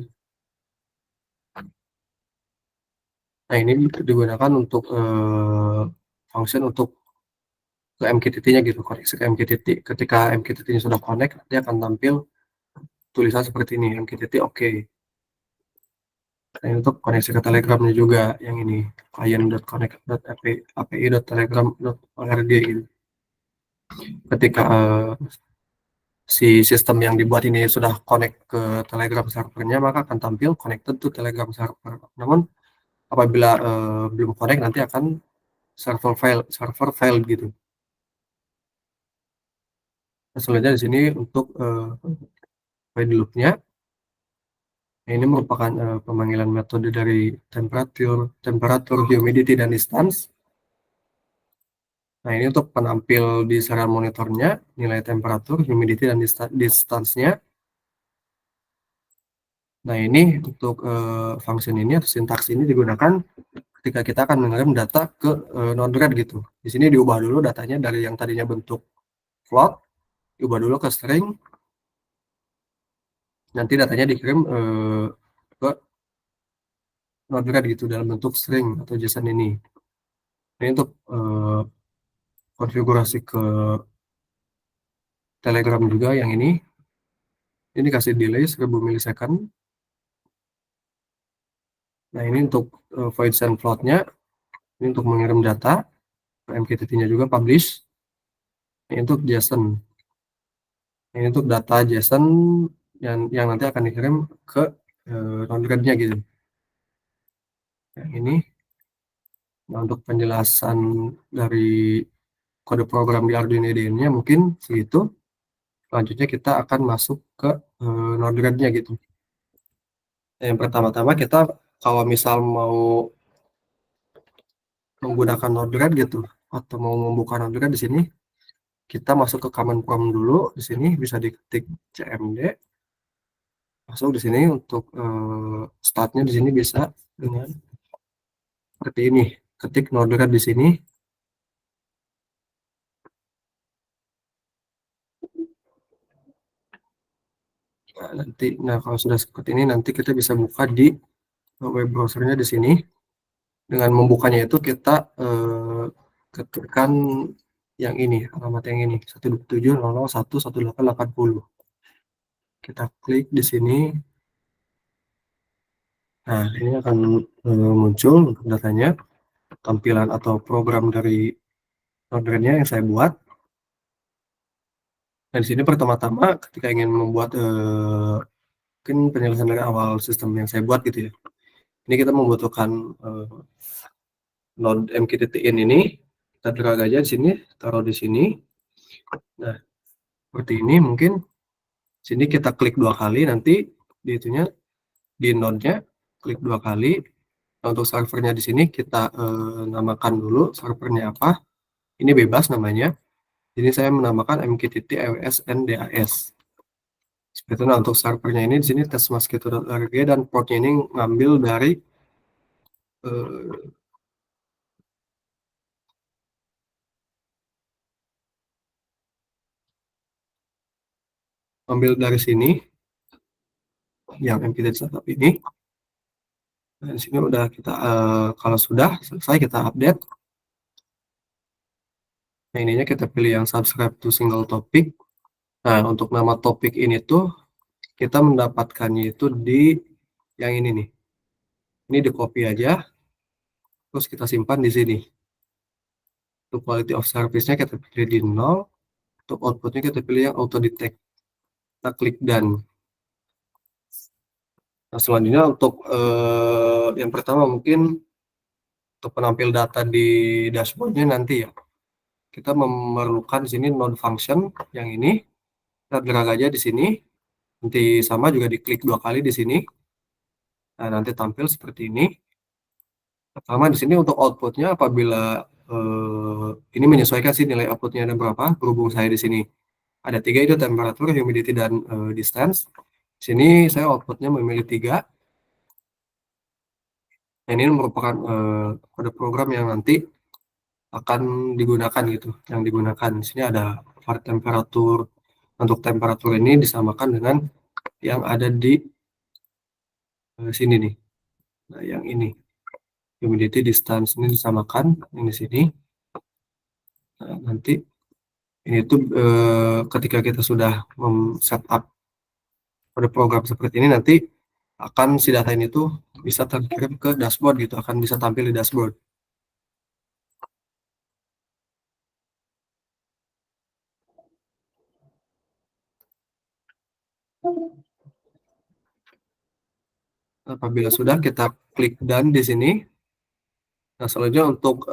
S4: Nah, ini digunakan untuk function untuk ke MQTT-nya gitu, koneksi ke MQTT. Ketika MQTT-nya sudah connect, nanti akan tampil tulisan seperti ini, MQTT oke. Nah, ini untuk koneksi ke Telegramnya juga, yang ini client.connect.api.telegram.org gitu. Ketika si sistem yang dibuat ini sudah connect ke Telegram servernya, maka akan tampil connected to Telegram server. Namun apabila belum connect, nanti akan server file gitu. Nah, selanjutnya di sini untuk while loop-nya, ini merupakan pemanggilan metode dari temperatur, humidity, dan distance. Nah, ini untuk penampil di serial monitornya, nilai temperatur, humidity, dan distance-nya. Nah, ini untuk function ini atau sintaks ini digunakan ketika kita akan mengirim data ke Node-RED gitu. Di sini diubah dulu datanya dari yang tadinya bentuk float, diubah dulu ke string. Nanti datanya dikirim ke Node-RED gitu dalam bentuk string atau JSON ini. Ini untuk konfigurasi ke Telegram juga yang ini. Ini kasih delay 1000 milisecond. Nah, ini untuk void send float-nya. Ini untuk mengirim data. MQTT-nya juga publish. Ini untuk JSON. Ini untuk data JSON yang nanti akan dikirim ke Node-RED-nya gitu. Yang ini. Nah, untuk penjelasan dari kode program di Arduino IDE-nya mungkin segitu. Selanjutnya kita akan masuk ke Node-RED-nya gitu. Yang pertama-tama kita kalau misal mau menggunakan Node-RED gitu atau mau membuka Node-RED di sini, kita masuk ke command prompt dulu. Di sini bisa diketik cmd. Masuk di sini untuk startnya di sini bisa dengan seperti ini. Ketik Node-RED di sini. Nah, kalau sudah seperti ini nanti kita bisa buka di web browsernya di sini. Dengan membukanya itu kita ketikkan yang ini, alamat yang ini 127.00.1.1880. Kita klik di sini. Nah, ini akan muncul untuk datanya, tampilan atau program dari Node-RED-nya yang saya buat. Dan di sini pertama-tama ketika ingin membuat mungkin penjelasan dari awal sistem yang saya buat gitu ya. Ini kita membutuhkan node MQTT-in ini, kita drag aja di sini, taruh di sini. Nah, seperti ini mungkin. Sini kita klik 2 kali, nanti di itunya di node-nya klik 2 kali. Nah, untuk servernya di sini kita namakan dulu servernya apa. Ini bebas namanya. Jadi saya menamakan MQTT EWS NDAS. Seperti itu. Nah, untuk servernya ini di sini testmosquito.org dan portnya ini ngambil dari sini yang MQTT setup ini. Nah, di sini udah kita kalau sudah selesai kita update. Nah, ininya kita pilih yang subscribe to single topic. Nah, untuk nama topik ini tuh kita mendapatkannya itu di yang ini nih. Ini di copy aja, terus kita simpan di sini. Untuk quality of service-nya kita pilih di 0, untuk output-nya kita pilih yang auto detect. Kita klik done. Nah, selanjutnya untuk yang pertama mungkin untuk penampil data di dashboard-nya nanti ya. Kita memerlukan di sini node function yang ini. Kita drag aja di sini. Nanti sama juga diklik 2 kali di sini. Nah, nanti tampil seperti ini. Pertama di sini untuk outputnya apabila ini menyesuaikan sih nilai outputnya ada berapa. Berhubung saya di sini ada 3 itu temperatur, humidity, dan distance. Di sini saya outputnya memilih 3. Ini merupakan kode program yang nanti akan digunakan gitu. Yang digunakan di sini ada var temperatur. Untuk temperatur ini disamakan dengan yang ada di sini nih. Nah, yang ini humidity, distance ini disamakan yang di sini. Nah, nanti ini tuh ketika kita sudah setup pada program seperti ini, nanti akan si data ini tuh bisa terkirim ke dashboard gitu, akan bisa tampil di dashboard. Apabila sudah, kita klik done di sini. Nah, selanjutnya untuk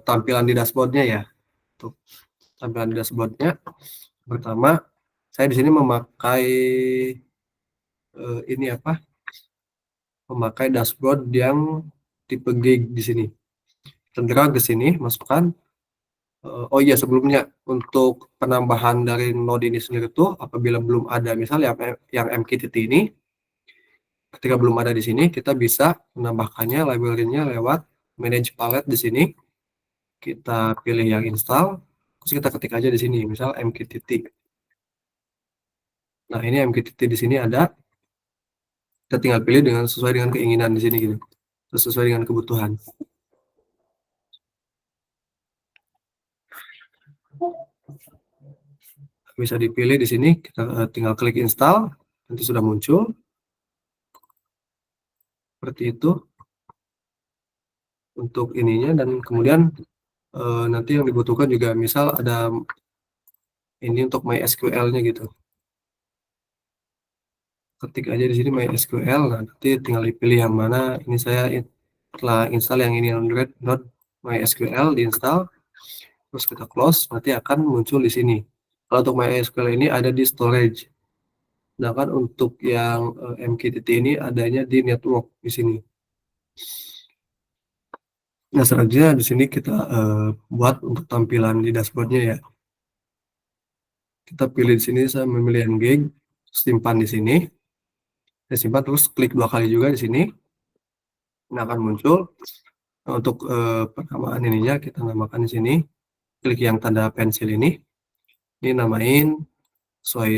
S4: tampilan di dashboardnya ya. Untuk tampilan di dashboardnya, pertama saya di sini memakai ini apa? Memakai dashboard yang tipe gig di sini. Cendera ke sini, masukkan. Oh iya, sebelumnya untuk penambahan dari node ini sendiri tuh apabila belum ada misalnya yang MQTT ini, ketika belum ada di sini kita bisa menambahkannya library-nya lewat manage palette di sini. Kita pilih yang install, terus kita ketik aja di sini misal MQTT. Nah, ini MQTT di sini ada. Kita tinggal pilih dengan sesuai dengan keinginan di sini gitu. Sesuai dengan kebutuhan. Bisa dipilih di sini, kita tinggal klik install, nanti sudah muncul. Seperti itu untuk ininya, dan kemudian nanti yang dibutuhkan juga misal ada ini untuk MySQL-nya gitu. Ketik aja di sini MySQL, nah, nanti tinggal dipilih yang mana. Ini saya telah install yang ini Android Node MySQL diinstal, terus kita close, nanti akan muncul di sini. Kalau untuk MySQL ini ada di storage. Sedangkan untuk yang MQTT ini adanya di network di sini. Nah, selanjutnya di sini kita buat untuk tampilan di dashboardnya ya. Kita pilih di sini, saya memilih yang gig, simpan di sini. Saya simpan terus klik 2 kali juga di sini. Nah, akan muncul. Nah, untuk penamaan ininya kita namakan di sini. Klik yang tanda pensil ini. Ini namain sesuai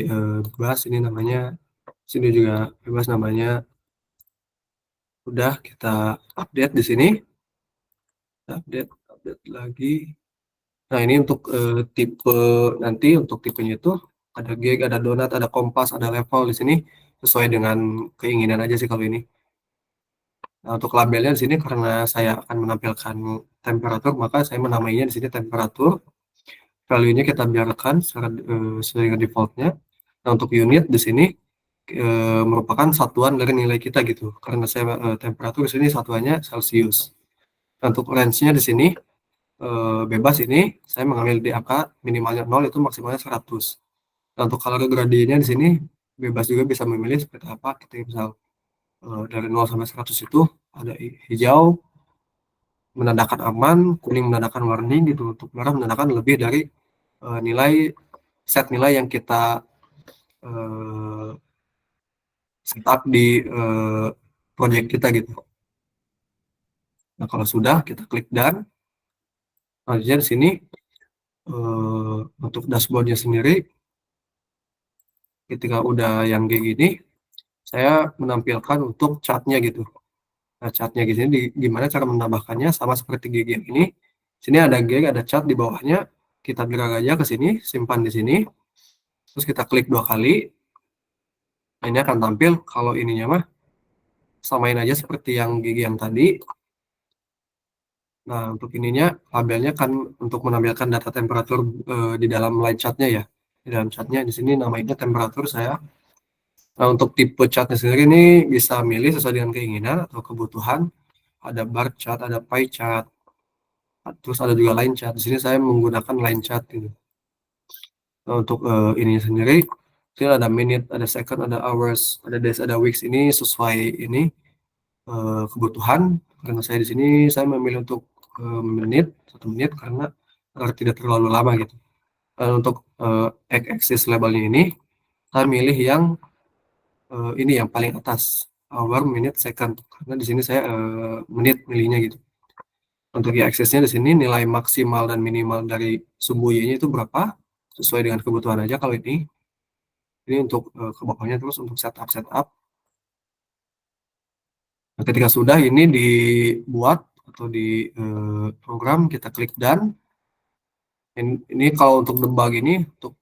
S4: bebas, ini namanya. Sini juga bebas namanya. Udah kita update di sini. Update lagi. Nah, ini untuk tipe nanti untuk tipenya itu ada gig, ada donat, ada kompas, ada level di sini sesuai dengan keinginan aja sih kalau ini. Nah, untuk labelnya di sini karena saya akan menampilkan temperatur, maka saya menamainya di sini temperatur. Value-nya kita biarkan sesuai dengan default-nya. Nah, untuk unit di sini merupakan satuan dari nilai kita gitu. Karena saya temperatur di sini satuannya Celsius. Nah, untuk range-nya di sini bebas, ini saya mengambil di angka minimalnya 0 itu maksimalnya 100. Nah, untuk color gradiennya di sini bebas juga, bisa memilih seperti apa. Kita misal dari 0 sampai 100 itu ada hijau menandakan aman, kuning menandakan warning gitu, untuk merah menandakan lebih dari nilai set nilai yang kita setup di project kita gitu. Nah, kalau sudah kita klik done. Selanjutnya di sini untuk dashboardnya sendiri, ketika udah yang kayak gini, saya menampilkan untuk chartnya gitu. Nah, chartnya di sini gimana cara menambahkannya, sama seperti gig yang ini. Sini ada gig, ada chart di bawahnya. Kita drag aja ke sini, simpan di sini. Terus kita klik 2 kali. Nah, ini akan tampil kalau ininya mah samain aja seperti yang gigi yang tadi. Nah, untuk ininya labelnya kan untuk menampilkan data temperatur di dalam line chartnya ya. Di dalam chartnya di sini namanya temperatur saya. Nah, untuk tipe chartnya sendiri ini bisa milih sesuai dengan keinginan atau kebutuhan. Ada bar chart, ada pie chart, terus ada juga line chart. Di sini saya menggunakan line chart gitu. Nah, untuk ini sendiri, ini ada minute, ada second, ada hours, ada days, ada weeks. Ini sesuai ini kebutuhan. Karena saya di sini saya memilih untuk menit, 1 menit karena agar tidak terlalu lama gitu. Untuk x-axis labelnya ini, saya milih yang ini yang paling atas, hour, minute, second. Karena di sini saya menit milihnya gitu. Untuk y-axisnya di sini nilai maksimal dan minimal dari sumbu y-nya itu berapa, sesuai dengan kebutuhan aja kalau ini. Ini untuk ke bawahnya terus untuk setup. Nah, ketika sudah ini dibuat atau di program, kita klik done. Ini kalau untuk debug ini untuk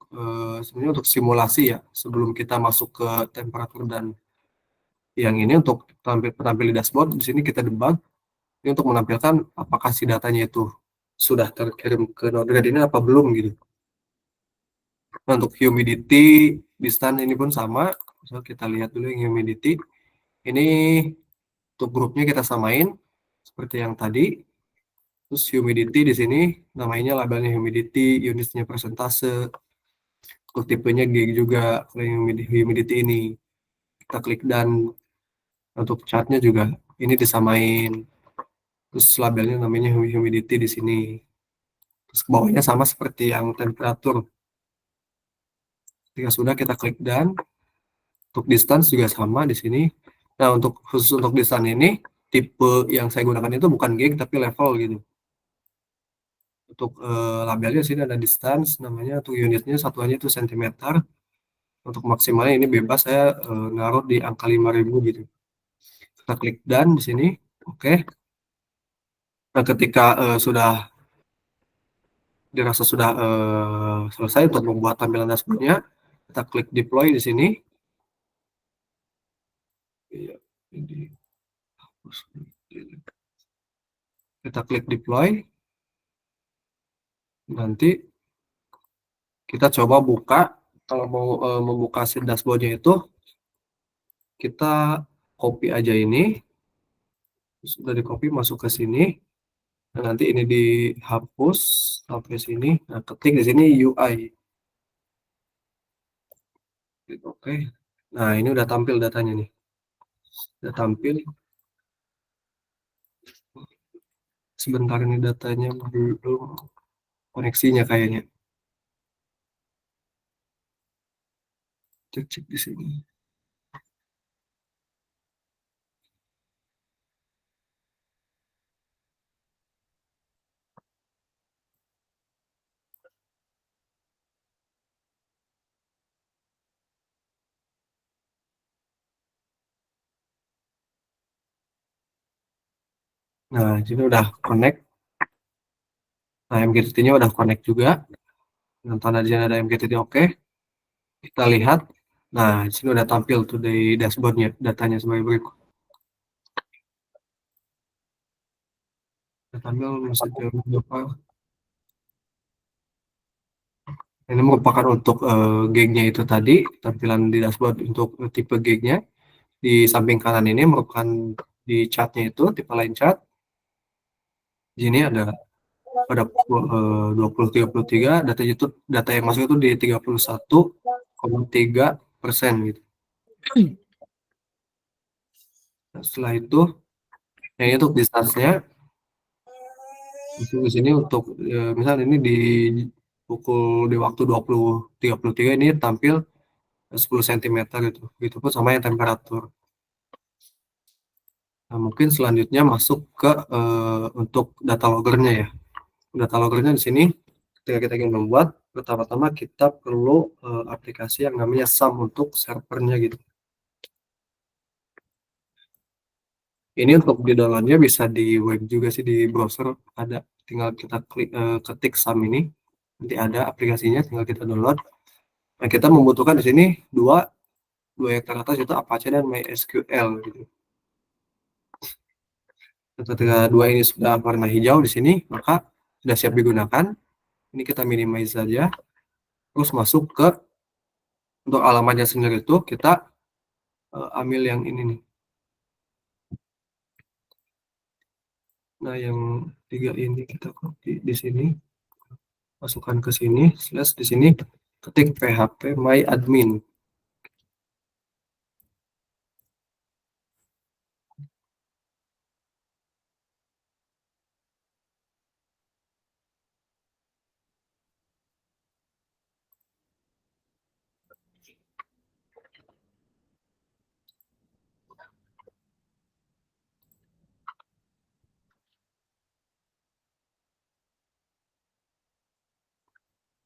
S4: sebenarnya untuk simulasi ya, sebelum kita masuk ke temperatur dan yang ini untuk tampil di dashboard. Di sini kita debug ini untuk menampilkan apakah si datanya itu sudah terkirim ke Node-RED ini apa belum gitu. Nah, untuk humidity distance ini pun sama. So, kita lihat dulu yang humidity. Ini untuk grupnya kita samain seperti yang tadi. Terus humidity di sini namanya labelnya humidity, unitnya persentase. Untuk tipenya gig juga kalau yang humidity ini. Kita klik dan untuk chartnya juga ini disamain. Terus labelnya namanya humidity di sini. Terus ke bawahnya sama seperti yang temperatur. Ketika sudah kita klik dan untuk distance juga sama di sini. Nah, untuk khusus untuk distance ini tipe yang saya gunakan itu bukan gig tapi level gitu. Untuk labelnya sini ada distance, namanya untuk unitnya satuannya itu cm. Untuk maksimalnya ini bebas, saya naruh di angka 5000 gitu. Kita klik dan di sini, oke. Nah, ketika sudah dirasa sudah selesai untuk membuat tampilan dashboardnya, kita klik deploy di sini. Iya, kita klik deploy. Nanti kita coba buka. Kalau mau membuka si dashboardnya itu, kita copy aja ini. Sudah di copy masuk ke sini. Nah, nanti ini dihapus sampai sini. Nah, ketik di sini UI. Oke. Nah, ini udah tampil datanya nih. Udah tampil. Sebentar ini datanya belum koneksinya kayaknya. Cek di sini. Nah, ini udah connect. Nah, MQTT-nya udah connect juga. Dan tanda di sini ada MQTT oke. Kita lihat. Nah, di sini udah tampil tuh di dashboardnya, datanya sebagai berikut. Udah tampil masih berapa? Ini merupakan untuk gig-nya itu tadi, tampilan di dashboard untuk tipe gig-nya. Di samping kanan ini merupakan di chart-nya itu, tipe line chart. Di sini ada 2033, data yang masuk itu di 31,3% gitu. Nah, setelah itu, yang itu distance-nya, di sini untuk misalnya ini di waktu 20.33 ini tampil 10 cm gitu. Begitupun sama yang temperatur. Nah, mungkin selanjutnya masuk ke untuk data loggernya ya. Data loggernya di sini ketika kita ingin membuat, pertama-tama kita perlu aplikasi yang namanya SAM untuk servernya gitu. Ini untuk di downloadnya bisa di web juga sih, di browser ada, tinggal kita klik ketik SAM ini, nanti ada aplikasinya, tinggal kita download. Nah, kita membutuhkan di sini dua yang teratas itu Apache dan MySQL gitu. Ketika dua ini sudah warna hijau di sini, maka sudah siap digunakan. Ini kita minimize saja. Terus masuk ke untuk alamatnya sendiri itu kita ambil yang ini nih. Nah, yang 3 ini kita copy di sini. Masukkan ke sini, slash di sini ketik php my admin.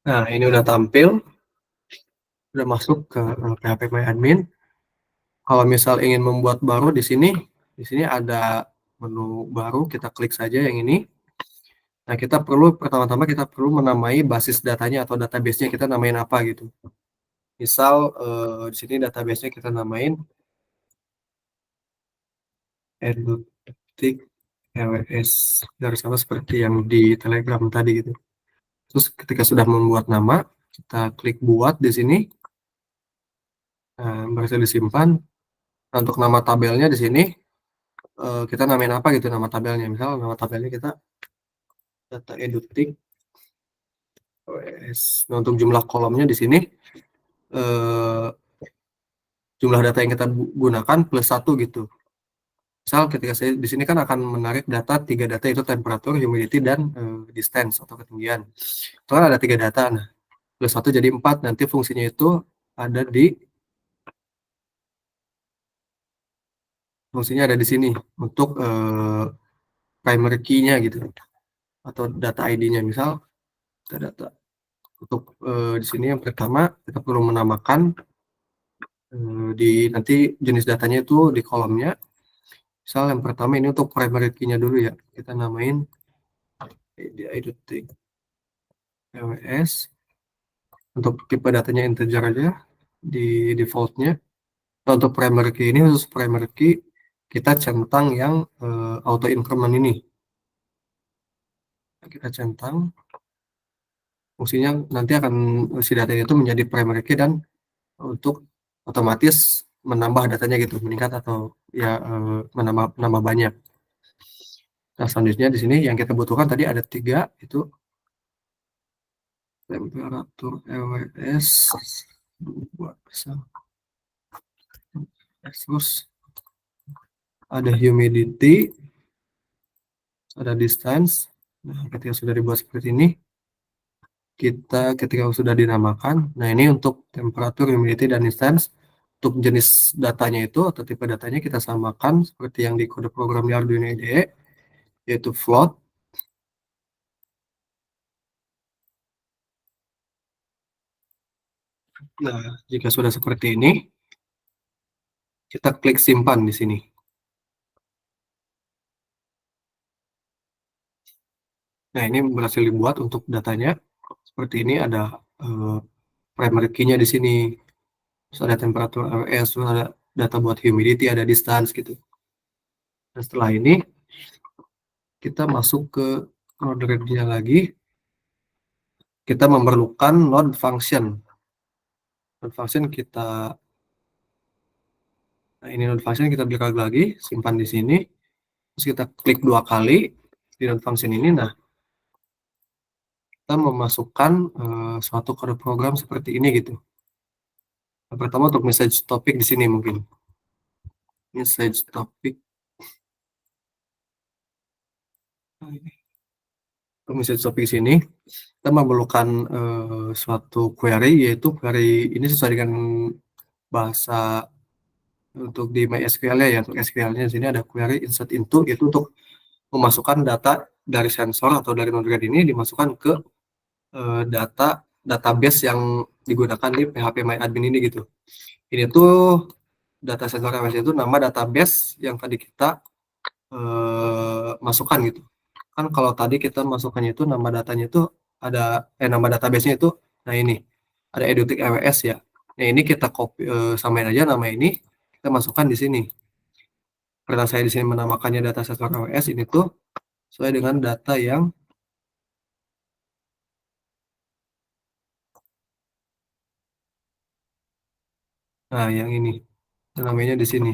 S4: Nah, ini udah tampil, udah masuk ke php my admin. Kalau misal ingin membuat baru di sini ada menu baru, kita klik saja yang ini. Nah, kita pertama-tama kita perlu menamai basis datanya atau database-nya, kita namain apa gitu. Misal di sini database-nya kita namain Edutik LWS, dari sama seperti yang di Telegram tadi gitu. Terus ketika sudah membuat nama, kita klik buat di sini. Nah, berhasil disimpan. Nah, untuk nama tabelnya di sini kita namain apa gitu nama tabelnya. Misal nama tabelnya kita data edutik. Nah, untuk jumlah kolomnya di sini jumlah data yang kita gunakan plus 1 gitu. Misal ketika saya di sini kan akan menarik data 3 data, itu temperatur, humidity, dan distance atau ketinggian. Itu kan ada 3 data. Nah, plus 1 jadi 4. Nanti fungsinya itu ada di sini untuk primary key-nya gitu atau data ID-nya. Misal data untuk di sini yang pertama kita perlu menamakan nanti jenis datanya itu di kolomnya. Misal yang pertama ini untuk primary key-nya dulu ya, kita namain Edutik LWS. Untuk tipe datanya integer aja di defaultnya. Nah, untuk primary key ini khusus primary key kita centang yang auto increment ini. Kita centang, fungsinya nanti akan si data itu menjadi primary key dan untuk otomatis menambah datanya gitu, meningkat atau ya menambah banyak. Nah, selanjutnya di sini yang kita butuhkan tadi ada 3, itu temperatur LWS 2 terus ada humidity, ada distance. Nah, ketika sudah dibuat seperti ini, kita ketika sudah dinamakan, nah ini untuk temperatur, humidity, dan distance. Untuk jenis datanya itu atau tipe datanya kita samakan seperti yang di kode program di Arduino IDE, yaitu float. Nah, jika sudah seperti ini, kita klik simpan di sini. Nah, ini berhasil dibuat untuk datanya. Seperti ini ada primary key-nya di sini. Terus ada temperatur RS, terus ada data buat humidity, ada distance gitu. Nah, setelah ini kita masuk ke node read-nya lagi. Kita memerlukan node function. Node function kita Nah, ini node function kita balik lagi, simpan di sini. Terus kita klik 2 kali di node function ini. Nah, kita memasukkan suatu kode program seperti ini gitu. Yang pertama untuk message topic di sini mungkin. Message topic. Untuk message topic sini kita memerlukan suatu query, yaitu query ini sesuai dengan bahasa untuk di MySQL ya. Untuk SQL-nya di sini ada query insert into, itu untuk memasukkan data dari sensor atau dari node ini dimasukkan ke database yang digunakan di PHP MyAdmin ini gitu. Ini tuh data sensor RWS itu nama database yang tadi kita masukkan gitu. Kan kalau tadi kita masukkannya itu nama datanya itu ada nama database-nya itu, nah ini ada Edutik RWS ya. Nah, ini kita copy samain aja nama ini, kita masukkan di sini. Karena saya di sini menamakannya data sensor OS, ini tuh sesuai dengan data yang yang ini namanya di sini.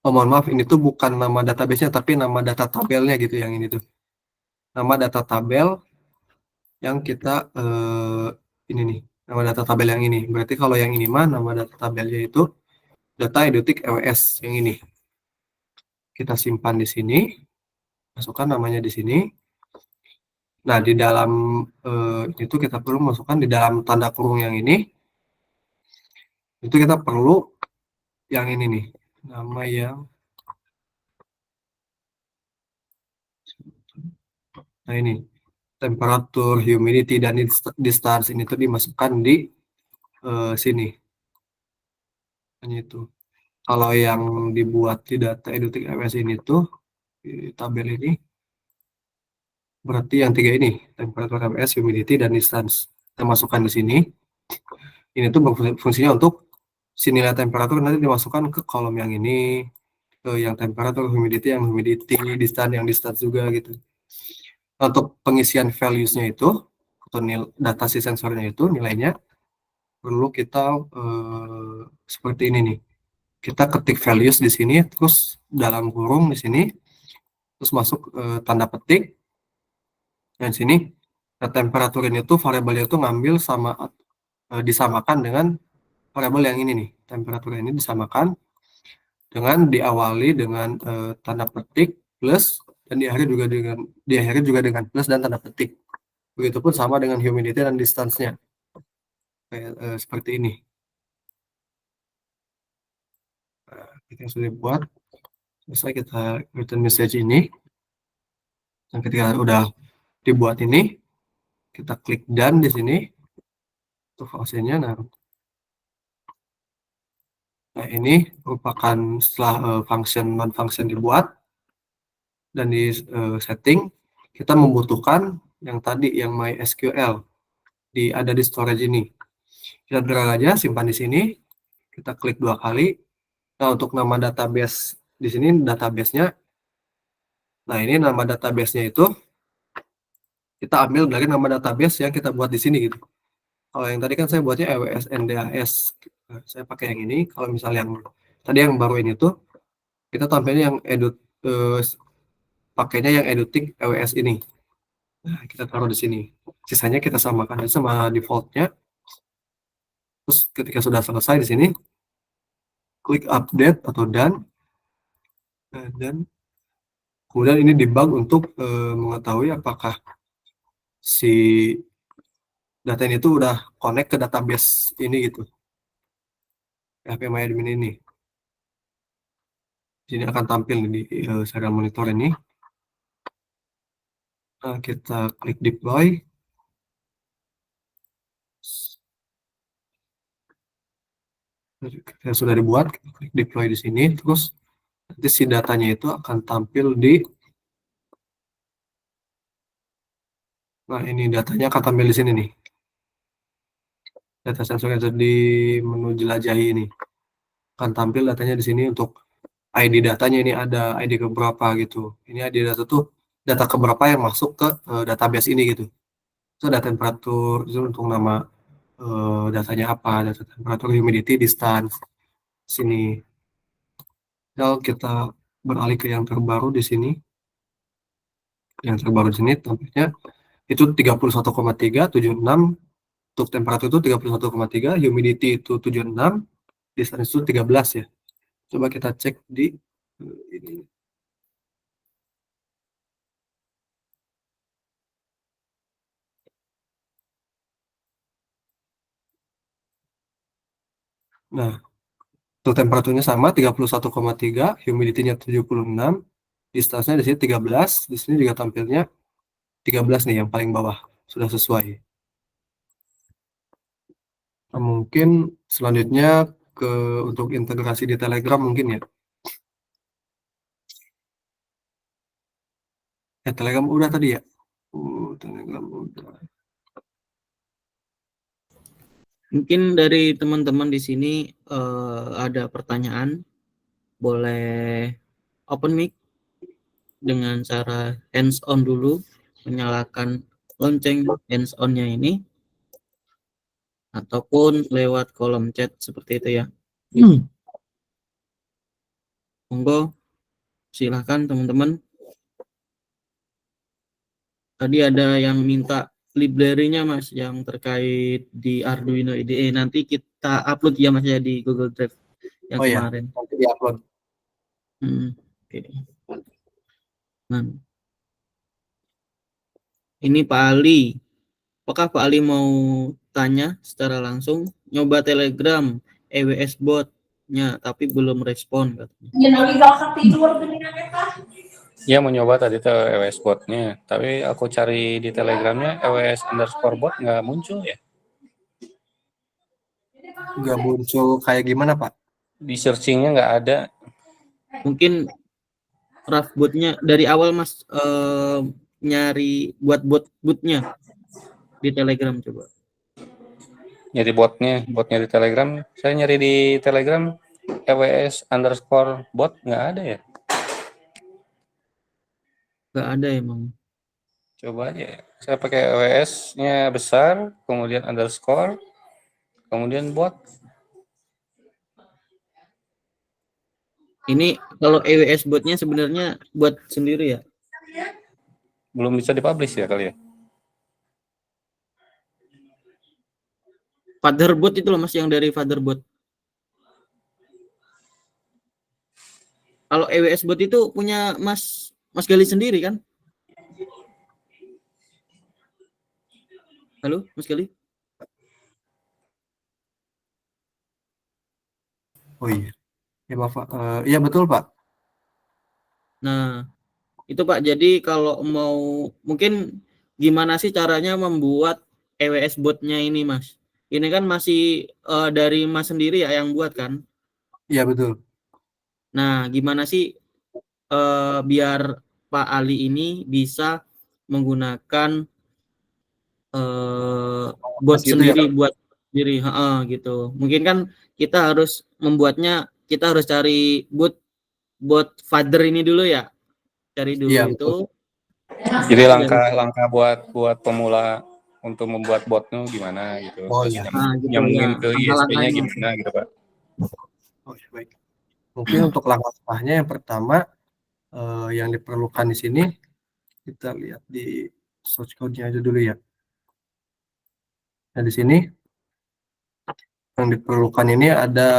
S4: Oh, mohon maaf, ini tuh bukan nama database-nya, tapi nama data tabelnya gitu yang ini tuh. Nama data tabel yang kita ini nih, nama data tabel yang ini. Berarti kalau yang ini mah nama data tabelnya itu data Edutik EWS yang ini. Kita simpan di sini, masukkan namanya di sini. Nah, di dalam itu kita perlu masukkan di dalam tanda kurung yang ini. Itu kita perlu yang ini nih, nama yang nah ini temperatur, humidity, dan distance ini tuh dimasukkan di sini. Hanya itu. Kalau yang dibuat di data Edutik EWS ini tuh di tabel ini berarti yang tiga ini, temperatur EWS, humidity, dan distance. Kita masukkan di sini. Ini tuh fungsinya untuk si nilai temperatur nanti dimasukkan ke kolom yang ini, ke yang temperatur, humidity, yang humidity, distance, yang distance juga gitu. Untuk pengisian values-nya itu, atau data si sensornya itu, nilainya perlu kita seperti ini nih. Kita ketik values di sini, terus dalam kurung di sini, terus masuk tanda petik, dan sini temperatur ini tuh variabelnya itu ngambil sama disamakan dengan variabel yang ini nih. Temperatur ini disamakan dengan diawali dengan tanda petik plus, dan diakhiri juga dengan plus dan tanda petik. Begitupun sama dengan humidity dan distance-nya. Kayak seperti ini. Kita sudah buat, selesai kita return message ini. Dan ketika udah dibuat ini, kita klik done di sini untuk fungsinya. Nah, ini merupakan setelah function non-function dibuat dan di setting, kita membutuhkan yang tadi, yang MySQL, ada di storage ini. Kita drag aja, simpan di sini, kita klik 2 kali. Nah, untuk nama database di sini, database-nya, nah ini nama database-nya itu kita ambil dari nama database yang kita buat di sini gitu. Kalau yang tadi kan saya buatnya EWS NDAS, saya pakai yang ini. Kalau misalnya yang tadi yang baru ini tuh, kita tampilnya yang pakainya yang Edutik EWS ini. Nah, kita taruh di sini. Sisanya kita samakan aja sama defaultnya. Terus ketika sudah selesai di sini, klik update atau done. Dan kemudian ini debug untuk mengetahui apakah si data ini tuh udah connect ke database ini gitu. PHP-MyAdmin ini. Di sini akan tampil di serial monitor ini. Nah, kita klik deploy. Kita sudah dibuat, kita klik deploy di sini, terus nanti si datanya itu akan tampil di, nah ini datanya akan tampil di sini nih. Data sensor yang di menu jelajahi ini akan tampil datanya di sini. Untuk ID datanya ini ada ID keberapa gitu. Ini ID data tuh data keberapa yang masuk ke database ini gitu. Itu ada temperatur, itu untuk nama datanya apa, data temperatur, humidity, distance sini. Kalau kita beralih ke yang terbaru di sini, yang terbaru di sini tampilnya itu 31,376, untuk temperatur itu 31,3, humidity itu 76, distance itu 13 ya. Coba kita cek di ini. Nah, untuk temperaturnya sama 31,3, humidity-nya 76, distance-nya di sini 13, di sini juga tampilnya 13 nih yang paling bawah, sudah sesuai. Nah, mungkin selanjutnya untuk integrasi di Telegram mungkin ya. Telegram udah tadi ya. Telegram udah.
S2: Mungkin dari teman-teman di sini ada pertanyaan, boleh open mic dengan cara hands on dulu, menyalakan lonceng hands on-nya ini, ataupun lewat kolom chat seperti itu ya. Monggo, silahkan teman-teman. Tadi ada yang minta library-nya Mas yang terkait di Arduino IDE. Nanti kita upload ya Mas ya di Google Drive yang
S4: Oh iya,
S2: kemarin.
S4: nanti di-upload.
S2: Oke. Nah, ini Pak Ali. Apakah Pak Ali mau tanya secara langsung? Nyoba Telegram, EWS bot-nya, tapi belum respon katanya.
S5: Ya mau nyoba tadi tuh EWS bot-nya, tapi aku cari di Telegramnya EWS_bot nggak muncul ya.
S4: Nggak muncul kayak gimana Pak?
S5: Di searchingnya nggak ada.
S2: Mungkin rough botnya dari awal Mas nyari buat botnya di Telegram coba.
S5: Nyari botnya di Telegram. Saya nyari di Telegram EWS_bot nggak ada ya.
S2: Nggak ada emang.
S5: Coba aja. Saya pakai EWS-nya besar, kemudian underscore, kemudian bot.
S2: Ini kalau EWS botnya sebenarnya buat sendiri ya?
S5: Belum bisa dipublish ya kali ya.
S2: Fatherbot itu loh Mas yang dari Fatherbot. Kalau EWS bot itu punya Mas Gali sendiri kan? Halo Mas Gali?
S4: Oh iya. Ya Bapak. Iya betul Pak.
S2: Nah, itu Pak. Jadi kalau mau mungkin gimana sih caranya membuat EWS botnya ini Mas? Ini kan masih dari Mas sendiri ya yang buat kan?
S4: Iya betul.
S2: Nah, gimana sih biar Pak Ali ini bisa menggunakan bot
S4: Gitu
S2: sendiri
S4: ya, Pak?
S2: buat diri, gitu. Mungkin kan kita harus membuatnya, kita harus cari bot father ini dulu ya, cari dulu
S4: Iya
S2: itu.
S4: betul.
S5: Jadi langkah buat pemula untuk membuat botnya gimana gitu.
S4: Oh
S5: Terus
S4: iya.
S2: Gitu
S5: nyambungin
S2: ya,
S5: ke ISP-nya
S2: langkah-langkahnya.
S5: gimana gitu Pak.
S4: Oh iya, baik. Mungkin untuk langkah-langkahnya yang pertama yang diperlukan di sini kita lihat di source code-nya aja dulu ya. Nah di sini yang diperlukan ini ada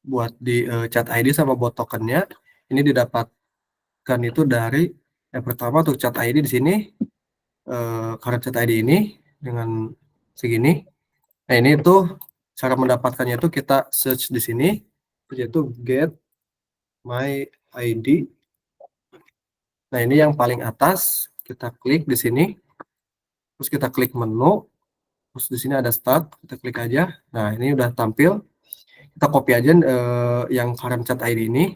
S4: buat di chat ID sama bot tokennya. Ini didapatkan itu dari yang pertama untuk chat ID di sini current chat ID ini dengan segini. Nah ini tuh cara mendapatkannya itu kita search di sini yaitu get my ID. Nah ini yang paling atas kita klik di sini, terus kita klik menu, terus di sini ada start, kita klik aja. Nah ini udah tampil. Kita copy aja yang current chat ID ini,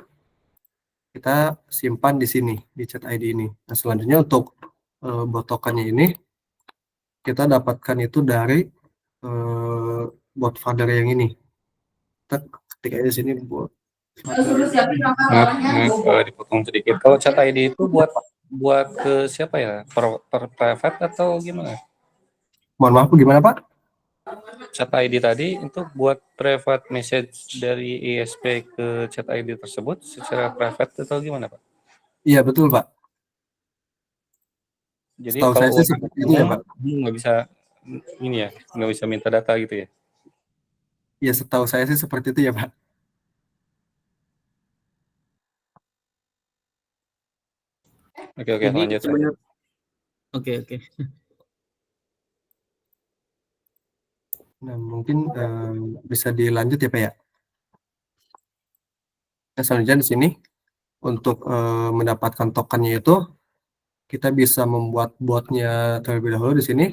S4: kita simpan di sini di chat ID ini. Nah selanjutnya untuk bot tokennya ini kita dapatkan itu dari bot father yang ini. Kita ketik aja di sini bot father.
S5: Dipotong sedikit. Kalau chat ID itu buat ke siapa ya? Per private atau gimana?
S4: Mohon maaf, gimana Pak?
S5: Chat ID tadi untuk buat private message dari ISP ke chat ID tersebut secara private atau gimana Pak?
S4: Iya betul Pak.
S5: Jadi
S4: Setahu saya
S5: kalau
S4: sih seperti itu ya Pak.
S5: nggak bisa ini ya, nggak bisa minta data gitu ya?
S4: Iya setahu saya sih seperti itu ya Pak.
S5: Oke,
S2: Jadi
S5: lanjut.
S2: sebenarnya, oke.
S4: Nah mungkin bisa dilanjut ya Pak ya. Nah, selanjutnya di sini untuk mendapatkan tokennya itu kita bisa membuat botnya terlebih dahulu di sini.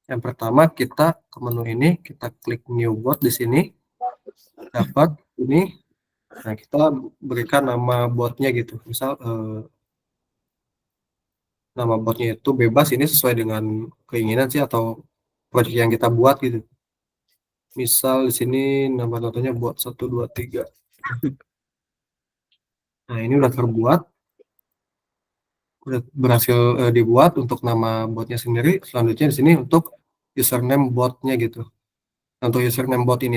S4: Yang pertama kita ke menu ini, kita klik new bot di sini, dapat ini. Nah kita berikan nama botnya gitu. Misal nama botnya itu bebas, ini sesuai dengan keinginan sih atau project yang kita buat gitu. Misal di sini nama contohnya bot 1, 2, 3. Nah, ini udah terbuat, udah berhasil dibuat untuk nama botnya sendiri. Selanjutnya di sini untuk username botnya gitu. Untuk username bot eh,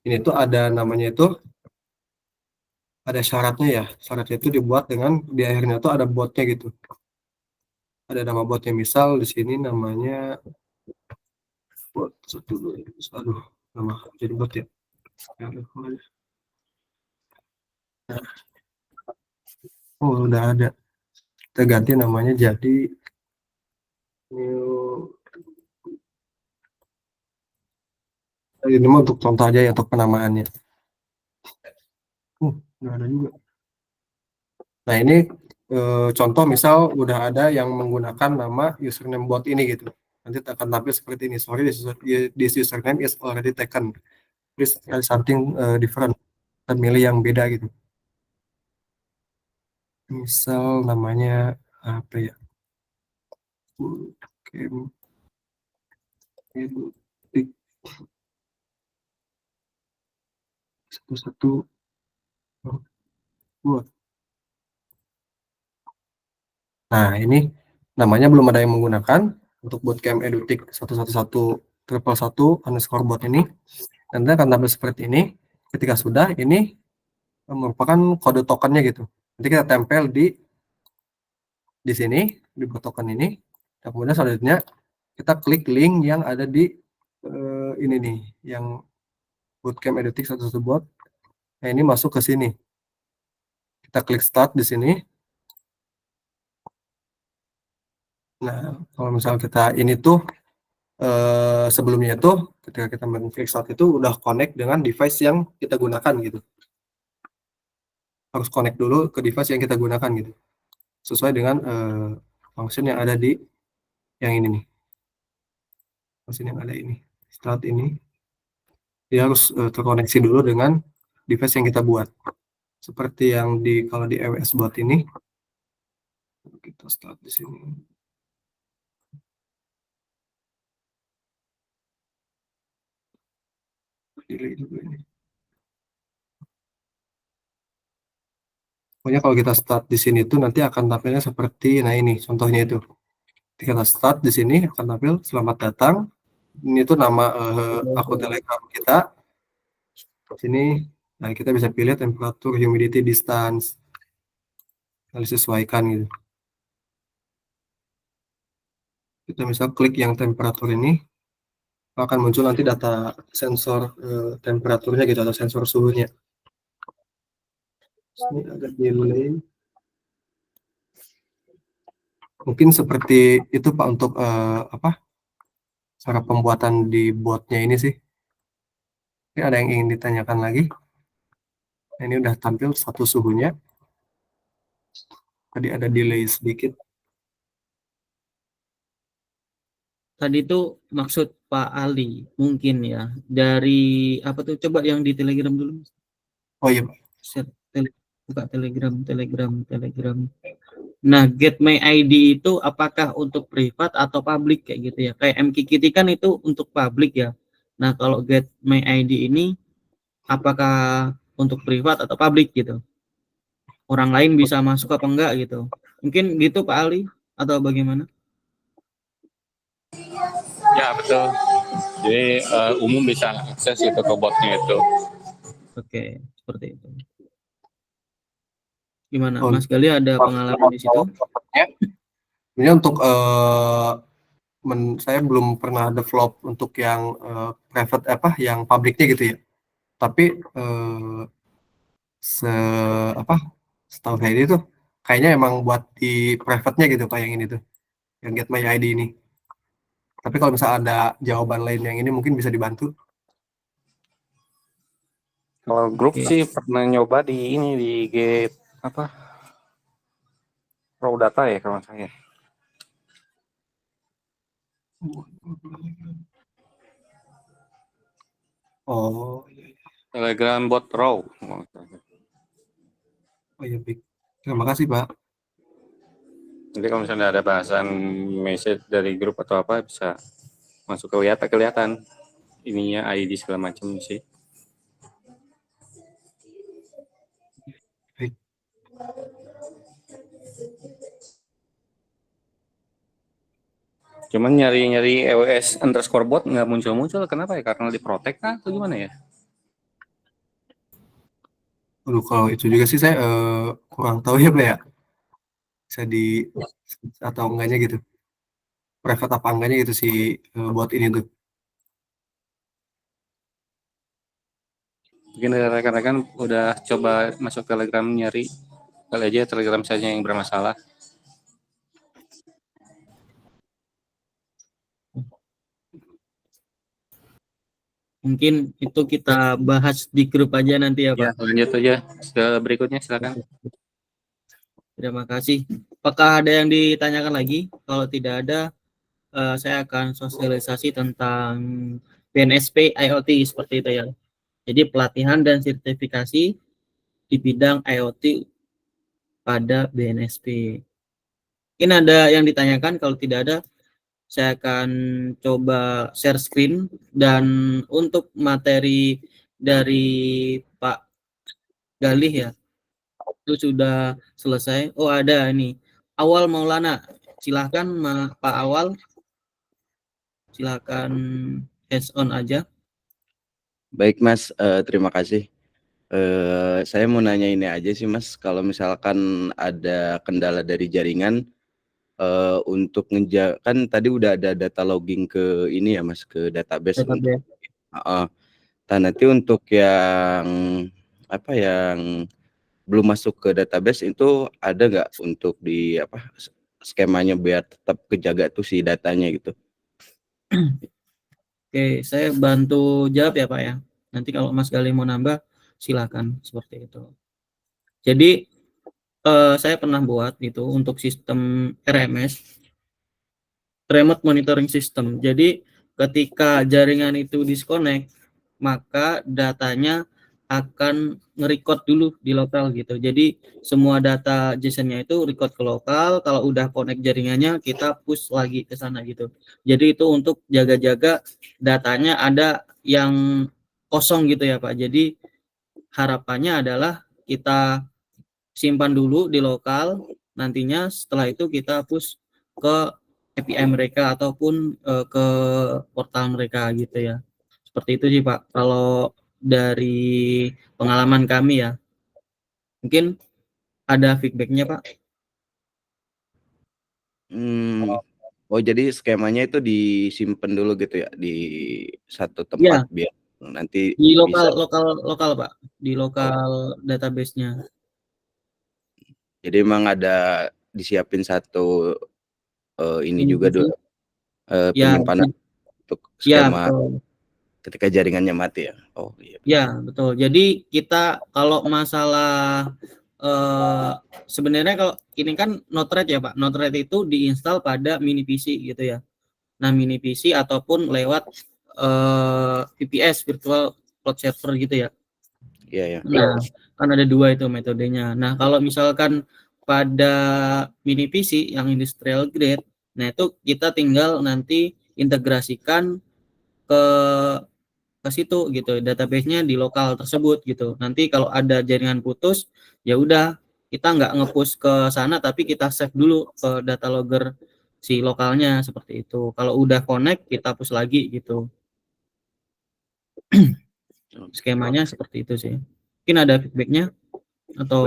S4: ini tuh ada namanya itu, ada syaratnya ya. Syaratnya itu dibuat dengan di akhirnya tuh ada botnya gitu. Ada nama botnya, misal di sini namanya bot 1, 2, aduh, nama jadi bot ya. Oh, udah ada. Kita ganti namanya jadi new. Ini mah untuk contoh aja ya, untuk penamaannya. Udah ada juga. Nah, ini contoh misal udah ada yang menggunakan nama username bot ini gitu. Nanti akan tampil seperti ini. Sorry, this username is already taken. Please try something different. Kita milih yang beda gitu. Misal namanya apa ya? Oke. Satu-satu. Dua. Nah, ini namanya belum ada yang menggunakan untuk bootcamp edutik 111 111 bot ini. Nanti akan tampil seperti ini. Ketika sudah, ini merupakan kode tokennya gitu. Nanti kita tempel di sini, di bot token ini. Dan kemudian selanjutnya kita klik link yang ada di ini nih, yang bootcamp edutik 111 bot. Nah, ini masuk ke sini. Kita klik start di sini. Nah, kalau misal kita ini tuh sebelumnya itu ketika kita mengklik start itu udah connect dengan device yang kita gunakan gitu. Harus connect dulu ke device yang kita gunakan gitu. Sesuai dengan function yang ada di yang ini nih. Function yang ada ini. Start ini. Dia harus terkoneksi dulu dengan device yang kita buat. Seperti yang kalau di EWS bot ini. Kita start di sini. Delay juga ini. Pokoknya kalau kita start di sini tuh nanti akan tampilnya seperti, nah ini contohnya itu. Ketika kita start di sini akan tampil selamat datang. Ini tuh nama akun Telegram kita. Di sini, nah kita bisa pilih temperatur, humidity, distance, harus sesuaikan gitu. Kita bisa klik yang temperatur ini, akan muncul nanti data sensor temperaturnya gitu atau sensor suhunya. Ini agak delay. Mungkin seperti itu Pak untuk apa? Cara pembuatan di botnya ini sih. Ini ada yang ingin ditanyakan lagi? Nah, ini udah tampil satu suhunya. Tadi ada delay sedikit.
S2: Tadi itu maksud Pak Ali mungkin ya, dari apa tuh, coba yang di Telegram dulu.
S4: Oh iya Pak.
S2: Buka Telegram. Nah, Get My ID itu apakah untuk privat atau publik kayak gitu ya? Kayak mKitty kan itu untuk publik ya. Nah, kalau Get My ID ini apakah untuk privat atau publik gitu? Orang lain bisa masuk apa enggak gitu? Mungkin gitu Pak Ali atau bagaimana?
S5: Ya, betul. Jadi umum bisa akses itu ke botnya itu.
S2: Oke, seperti itu. Gimana, Mas Gali ada pengalaman di situ?
S4: Ini untuk saya belum pernah develop untuk yang private yang publiknya gitu ya. Tapi setahu saya itu kayaknya emang buat di private-nya gitu kayak yang ini tuh, yang Get My ID ini. Tapi kalau misalnya ada jawaban lain yang ini mungkin bisa dibantu.
S5: Kalau grup sih pernah nyoba di ini di Get Raw Data ya kalau saya.
S4: Oh,
S5: Telegram bot Raw.
S4: oh iya, baik. Terima kasih Pak.
S5: Jadi kalau misalnya ada bahasan message dari grup atau apa bisa masuk ke WA tak kelihatan ininya ID segala macam sih.
S4: Baik.
S5: Cuman nyari-nyari EWS underscore bot nggak muncul-muncul, kenapa ya? Karena di protect kah atau gimana ya?
S4: Aduh, kalau itu juga sih saya kurang tahu ya, Pak ya. Bisa di atau enggaknya gitu. Private apa enggaknya gitu si bot ini tuh.
S5: Mungkin rekan-rekan udah coba masuk Telegram nyari, kali aja Telegram saja yang bermasalah.
S2: Mungkin itu kita bahas di grup aja nanti ya
S5: Ya,
S2: Pak.
S5: lanjut aja ke berikutnya silakan.
S2: Terima kasih. Apakah ada yang ditanyakan lagi? Kalau tidak ada, saya akan sosialisasi tentang BNSP IoT seperti itu ya. Jadi pelatihan dan sertifikasi di bidang IoT pada BNSP. Mungkin ada yang ditanyakan, kalau tidak ada, saya akan coba share screen. Dan untuk materi dari Pak Galih ya, itu sudah selesai. Oh ada ini, Awal Maulana. Silahkan Pak Awal, silahkan hands on aja.
S6: Baik Mas, terima kasih. Saya mau nanya ini aja sih Mas, kalau misalkan ada kendala dari jaringan, untuk kan tadi udah ada data logging ke ini ya Mas, ke database untuk
S2: Database.
S6: heeh. Nah nanti untuk yang apa, yang belum masuk ke database itu ada nggak untuk di apa, skemanya biar tetap kejaga tuh si datanya gitu?
S2: Oke, saya bantu jawab ya Pak ya. Nanti kalau Mas Galih mau nambah, silakan seperti itu. Jadi saya pernah buat itu untuk sistem RMS, Remote Monitoring System. Jadi ketika jaringan itu disconnect, maka datanya akan nge-record dulu di lokal gitu. Jadi semua data JSON-nya itu record ke lokal, kalau udah connect jaringannya kita push lagi ke sana gitu. Jadi itu untuk jaga-jaga datanya ada yang kosong gitu ya Pak. Jadi harapannya adalah kita simpan dulu di lokal, nantinya setelah itu kita push ke API mereka ataupun ke portal mereka gitu ya. Seperti itu sih Pak, kalau dari pengalaman kami ya. Mungkin ada feedbacknya Pak?
S6: Oh jadi skemanya itu disimpan dulu gitu ya di satu
S2: Ya,
S6: tempat biar nanti
S2: di
S6: bisa.
S2: lokal Pak, di
S6: Oh,
S2: lokal database-nya.
S6: jadi emang ada disiapin satu ini
S2: Ini
S6: juga
S2: sih. Ya,
S6: penyimpanan untuk
S2: ya
S6: skema
S2: betul.
S6: ketika jaringannya mati ya. Oh iya.
S2: Ya, betul. Jadi kita kalau masalah eh, sebenarnya kalau ini kan Node-RED ya Pak. Node-RED itu diinstal pada mini PC gitu ya. Nah, mini PC ataupun lewat VPS, Virtual Cloud Server gitu ya.
S6: Iya ya.
S2: Nah, kan ada dua itu metodenya. Nah, kalau misalkan pada mini PC yang industrial grade, nah itu kita tinggal nanti integrasikan ke situ gitu, database-nya di lokal tersebut gitu. Nanti kalau ada jaringan putus, ya udah kita nggak nge-push ke sana, tapi kita save dulu ke data logger si lokalnya seperti itu. Kalau udah connect, kita push lagi gitu. Skemanya seperti itu sih. Mungkin ada feedbacknya
S6: Baik
S2: atau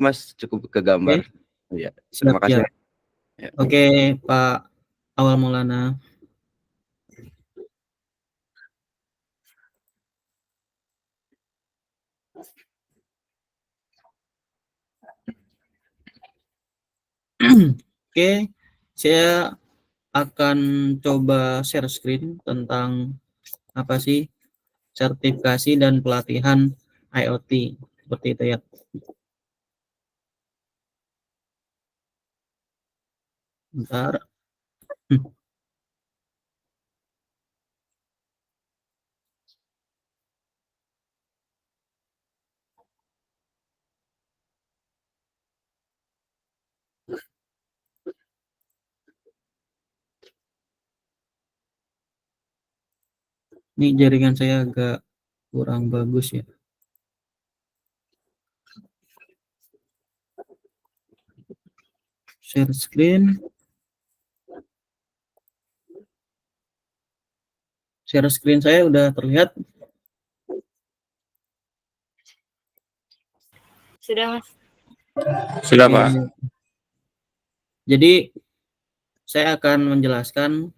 S6: Mas, cukup ke gambar.
S2: oke,
S6: Iya, terima kasih.
S2: siap-siap.
S6: Ya.
S2: Oke, Pak Awal Maulana. Oke, saya akan coba share screen tentang apa sih sertifikasi dan pelatihan IoT seperti itu ya. Bentar. Ini jaringan saya agak kurang bagus ya. Share screen. Share screen saya udah terlihat.
S1: Sudah, Mas.
S5: Sudah, Pak.
S2: Oke. Jadi saya akan menjelaskan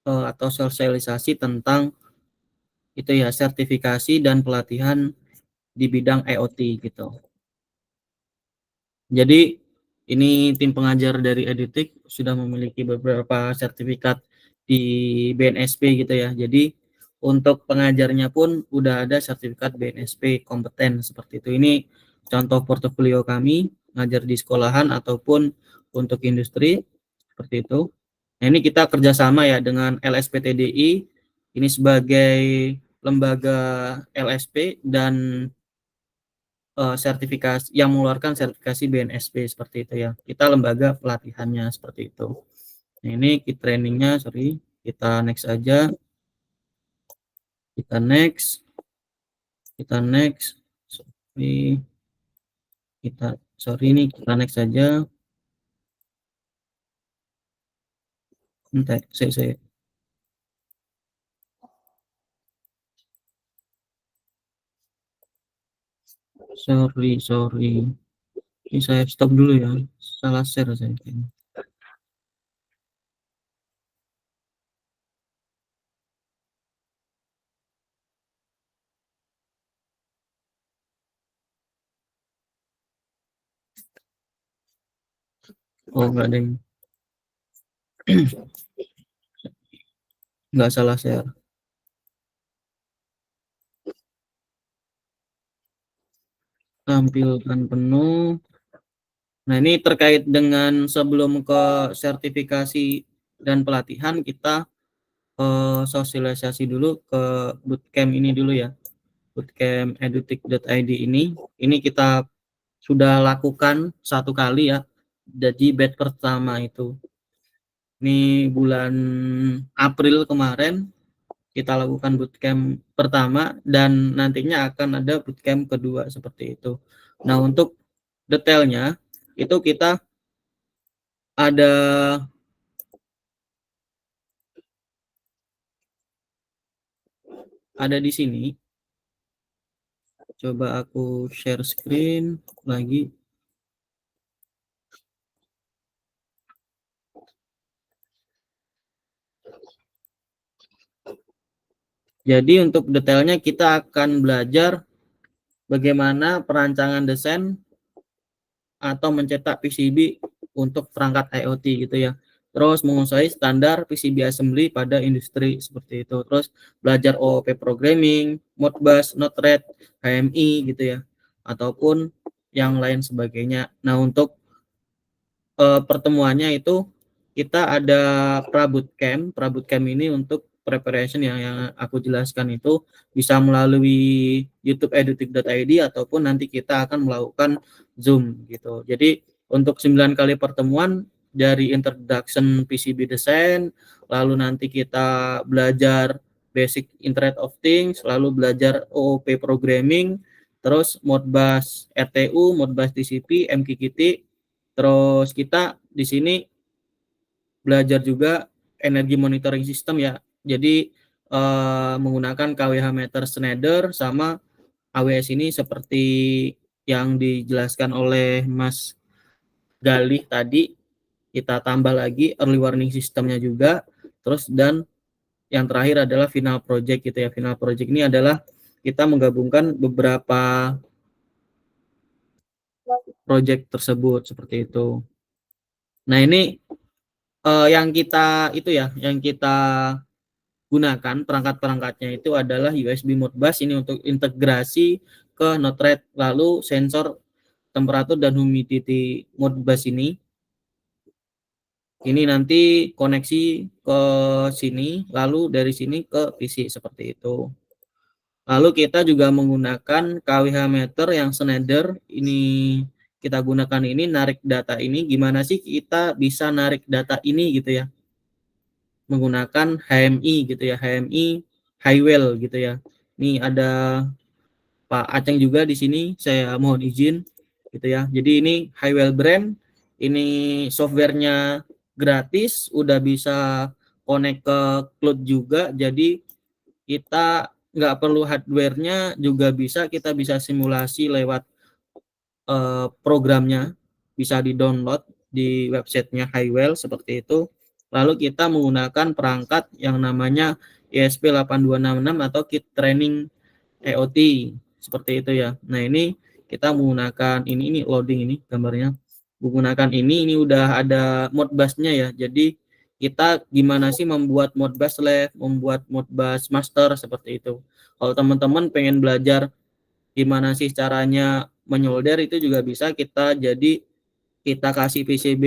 S2: atau sosialisasi tentang itu ya, sertifikasi dan pelatihan di bidang IoT gitu. Jadi ini tim pengajar dari Edutik sudah memiliki beberapa sertifikat di BNSP gitu ya. Jadi untuk pengajarnya pun udah ada sertifikat BNSP kompeten seperti itu. Ini contoh portofolio kami ngajar di sekolahan ataupun untuk industri seperti itu. Nah, ini kita kerjasama ya dengan LSPTDI ini sebagai lembaga LSP dan sertifikasi yang mengeluarkan sertifikasi BNSP seperti itu ya. Kita lembaga pelatihannya seperti itu. Nah, ini trainingnya, sorry, kita next aja. Kita next. Sorry, ini kita next aja. Bentar, saya. Sorry. Ini saya stop dulu ya. Salah share saya. Oh, enggak ada yang nggak salah share. Tampilkan penuh. Nah, ini terkait dengan sebelum ke sertifikasi dan pelatihan, kita sosialisasi dulu ke bootcamp ini dulu ya. Bootcamp edutik.id ini kita sudah lakukan 1 kali ya. Jadi batch pertama itu. Ini bulan April kemarin kita lakukan bootcamp pertama dan nantinya akan ada bootcamp kedua seperti itu. Nah, untuk detailnya itu kita ada di sini. Coba aku share screen lagi. Jadi untuk detailnya kita akan belajar bagaimana perancangan desain atau mencetak PCB untuk perangkat IoT gitu ya. Terus menguasai standar PCB assembly pada industri seperti itu. Terus belajar OOP programming, Modbus, Node-RED, HMI gitu ya. Ataupun yang lain sebagainya. Nah, untuk pertemuannya itu kita ada prabootcamp ini untuk preparation yang aku jelaskan itu bisa melalui YouTube edutik.id ataupun nanti kita akan melakukan Zoom gitu. Jadi untuk 9 kali pertemuan dari introduction PCB design, lalu nanti kita belajar basic Internet of Things, lalu belajar OOP programming, terus Modbus RTU, Modbus TCP, MQTT, terus kita di sini belajar juga energi monitoring system ya. Jadi menggunakan KWH meter Schneider sama AWS ini seperti yang dijelaskan oleh Mas Galih tadi, kita tambah lagi early warning systemnya juga. Terus dan yang terakhir adalah final project gitu ya. Final project ini adalah kita menggabungkan beberapa project tersebut seperti itu. Nah, ini yang kita gunakan perangkat-perangkatnya itu adalah USB Modbus ini untuk integrasi ke Node-RED, lalu sensor temperatur dan humidity Modbus ini nanti koneksi ke sini, lalu dari sini ke PC seperti itu. Lalu kita juga menggunakan KWH meter yang Schneider ini kita gunakan ini narik data ini. Gimana sih kita bisa narik data ini gitu ya? Menggunakan HMI gitu ya. HMI Highwell gitu ya. Nih ada Pak Aceng juga di sini, saya mohon izin gitu ya. Jadi ini Highwell brand, ini softwarenya gratis, udah bisa connect ke cloud juga, jadi kita nggak perlu hardware-nya juga bisa, kita bisa simulasi lewat programnya, bisa di-download di websitenya Highwell seperti itu. Lalu kita menggunakan perangkat yang namanya ESP8266 atau Kit Training EOT seperti itu ya. Nah ini kita menggunakan ini loading ini gambarnya. Menggunakan ini udah ada Modbus-nya ya. Jadi kita gimana sih membuat Modbus Lab, membuat Modbus Master seperti itu. Kalau teman-teman pengen belajar gimana sih caranya menyolder itu juga bisa kita kasih PCB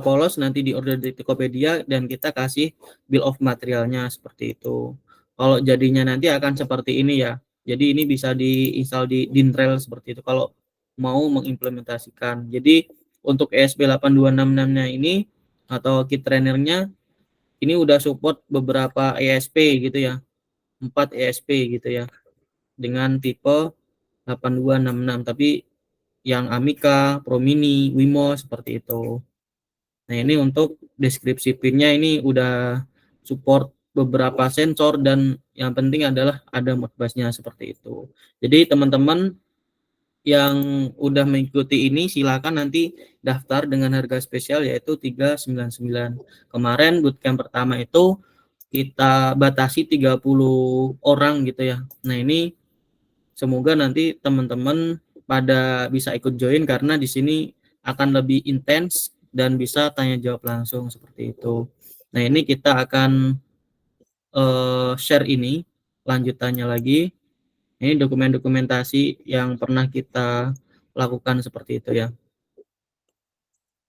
S2: polos nanti di order di Tokopedia dan kita kasih bill of materialnya seperti itu. Kalau jadinya nanti akan seperti ini ya. Jadi ini bisa diinstal di Dintrail seperti itu kalau mau mengimplementasikan. Jadi untuk ESP8266-nya ini atau kit trainernya ini udah support beberapa ESP gitu ya. 4 ESP gitu ya. Dengan tipe 8266 tapi yang Amica, Pro Mini, Wimo seperti itu. Nah, ini untuk deskripsi pinnya ini udah support beberapa sensor dan yang penting adalah ada Modbus-nya seperti itu. Jadi teman-teman yang udah mengikuti ini silakan nanti daftar dengan harga spesial yaitu 399. Kemarin bootcamp pertama itu kita batasi 30 orang gitu ya. Nah, ini semoga nanti teman-teman pada bisa ikut join karena di sini akan lebih intens dan bisa tanya jawab langsung seperti itu. Nah, ini kita akan share ini lanjutannya lagi. Ini dokumentasi yang pernah kita lakukan seperti itu ya.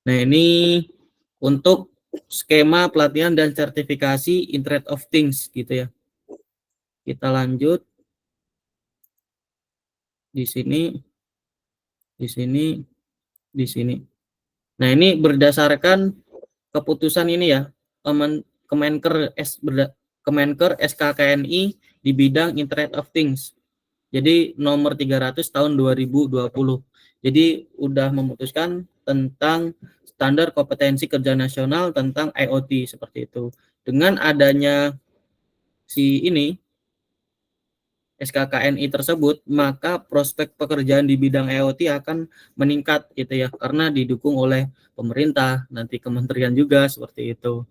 S2: Nah, ini untuk skema pelatihan dan sertifikasi Internet of Things gitu ya. Kita lanjut di sini, di sini, di sini. Nah, ini berdasarkan keputusan ini ya, Kemenker SKKNI di bidang Internet of Things. Jadi nomor 300 tahun 2020. Jadi udah memutuskan tentang standar kompetensi kerja nasional tentang IoT seperti itu. Dengan adanya si ini SKKNI tersebut, maka prospek pekerjaan di bidang IoT akan meningkat gitu ya, karena didukung oleh pemerintah, nanti kementerian juga seperti itu.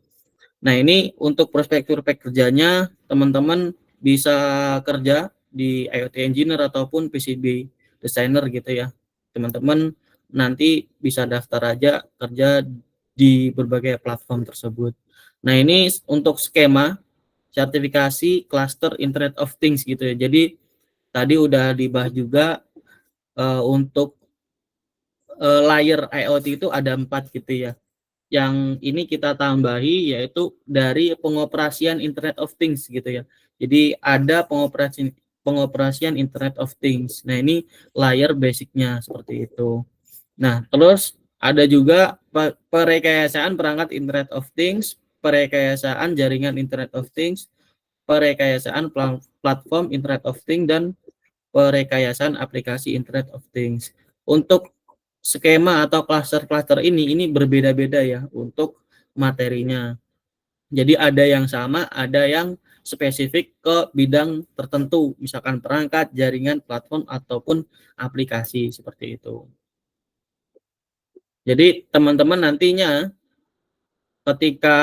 S2: Nah, ini untuk prospek kerjanya teman-teman bisa kerja di IoT engineer ataupun PCB designer gitu ya. Teman-teman nanti bisa daftar aja kerja di berbagai platform tersebut. Nah, ini untuk skema sertifikasi cluster Internet of Things gitu ya. Jadi tadi udah dibahas juga untuk layer IoT itu ada 4 gitu ya. Yang ini kita tambahi yaitu dari pengoperasian Internet of Things gitu ya. Jadi ada pengoperasian Internet of Things. Nah, ini layer basicnya seperti itu. Nah, terus ada juga perekayasaan perangkat Internet of Things, perekayasaan jaringan Internet of Things, perekayasaan platform Internet of Things, dan perekayasaan aplikasi Internet of Things. Untuk skema atau klaster-klaster ini berbeda-beda ya untuk materinya. Jadi ada yang sama, ada yang spesifik ke bidang tertentu, misalkan perangkat, jaringan, platform, ataupun aplikasi seperti itu. Jadi teman-teman nantinya ketika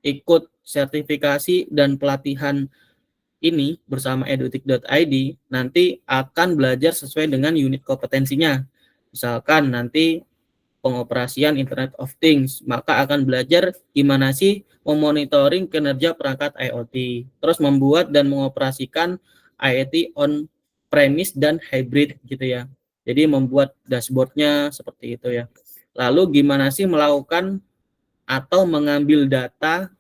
S2: ikut sertifikasi dan pelatihan ini bersama edutik.id nanti akan belajar sesuai dengan unit kompetensinya. Misalkan nanti pengoperasian Internet of Things, maka akan belajar gimana sih memonitoring kinerja perangkat IoT, terus membuat dan mengoperasikan IoT on premise dan hybrid gitu ya. Jadi membuat dashboardnya seperti itu ya. Lalu gimana sih melakukan atau mengambil data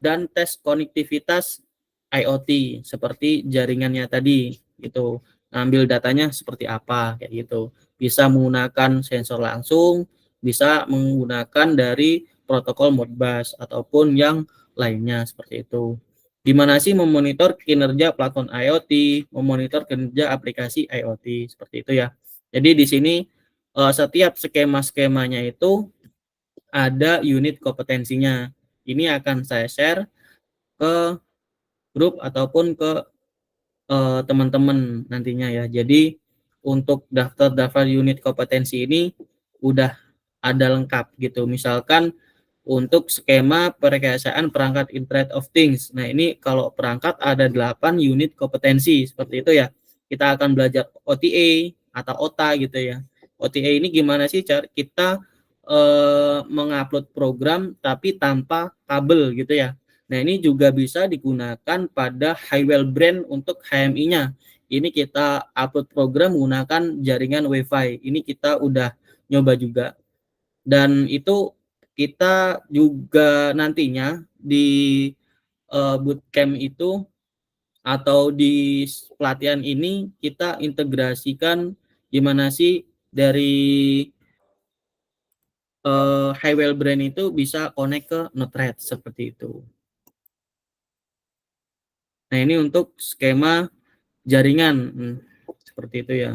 S2: dan tes konektivitas IoT seperti jaringannya tadi gitu. Ngambil datanya seperti apa kayak gitu. Bisa menggunakan sensor langsung, bisa menggunakan dari protokol Modbus ataupun yang lainnya seperti itu. Gimana sih memonitor kinerja platform IoT, memonitor kinerja aplikasi IoT seperti itu ya. Jadi di sini setiap skema-skemanya itu ada unit kompetensinya. Ini akan saya share ke grup ataupun ke teman-teman nantinya ya. Jadi untuk daftar unit kompetensi ini udah ada lengkap gitu. Misalkan untuk skema perekayasaan perangkat Internet of Things. Nah, ini kalau perangkat ada 8 unit kompetensi seperti itu ya. Kita akan belajar OTA atau OTA gitu ya. OTA ini gimana sih cara kita mengupload program tapi tanpa kabel gitu ya. Nah, ini juga bisa digunakan pada Highwell brand untuk HMI-nya. Ini kita upload program menggunakan jaringan WiFi. Ini kita udah nyoba juga. Dan itu kita juga nantinya di bootcamp itu atau di pelatihan ini kita integrasikan gimana sih dari Highwell brand itu bisa connect ke Node-RED seperti itu. Nah, ini untuk skema jaringan seperti itu ya.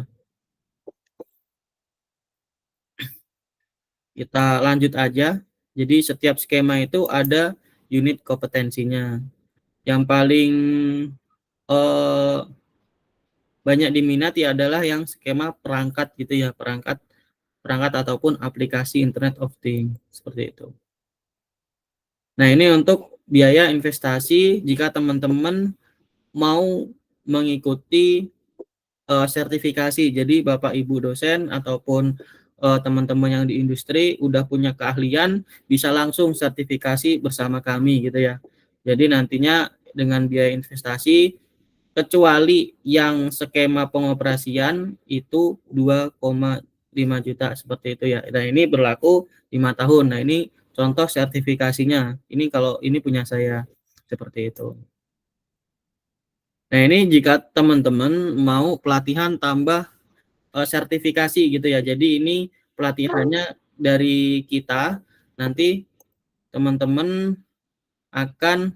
S2: Kita lanjut aja. Jadi setiap skema itu ada unit kompetensinya. Yang paling banyak diminati adalah yang skema perangkat gitu ya, perangkat ataupun aplikasi Internet of Things seperti itu. Nah, ini untuk biaya investasi jika teman-teman mau mengikuti sertifikasi. Jadi Bapak Ibu dosen ataupun teman-teman yang di industri udah punya keahlian bisa langsung sertifikasi bersama kami gitu ya. Jadi nantinya dengan biaya investasi kecuali yang skema pengoperasian itu 2,5 juta seperti itu ya. Nah, ini berlaku 5 tahun. Nah, ini contoh sertifikasinya. Ini kalau ini punya saya seperti itu. Nah, ini jika teman-teman mau pelatihan tambah sertifikasi gitu ya. Jadi ini pelatihannya dari kita. Nanti teman-teman akan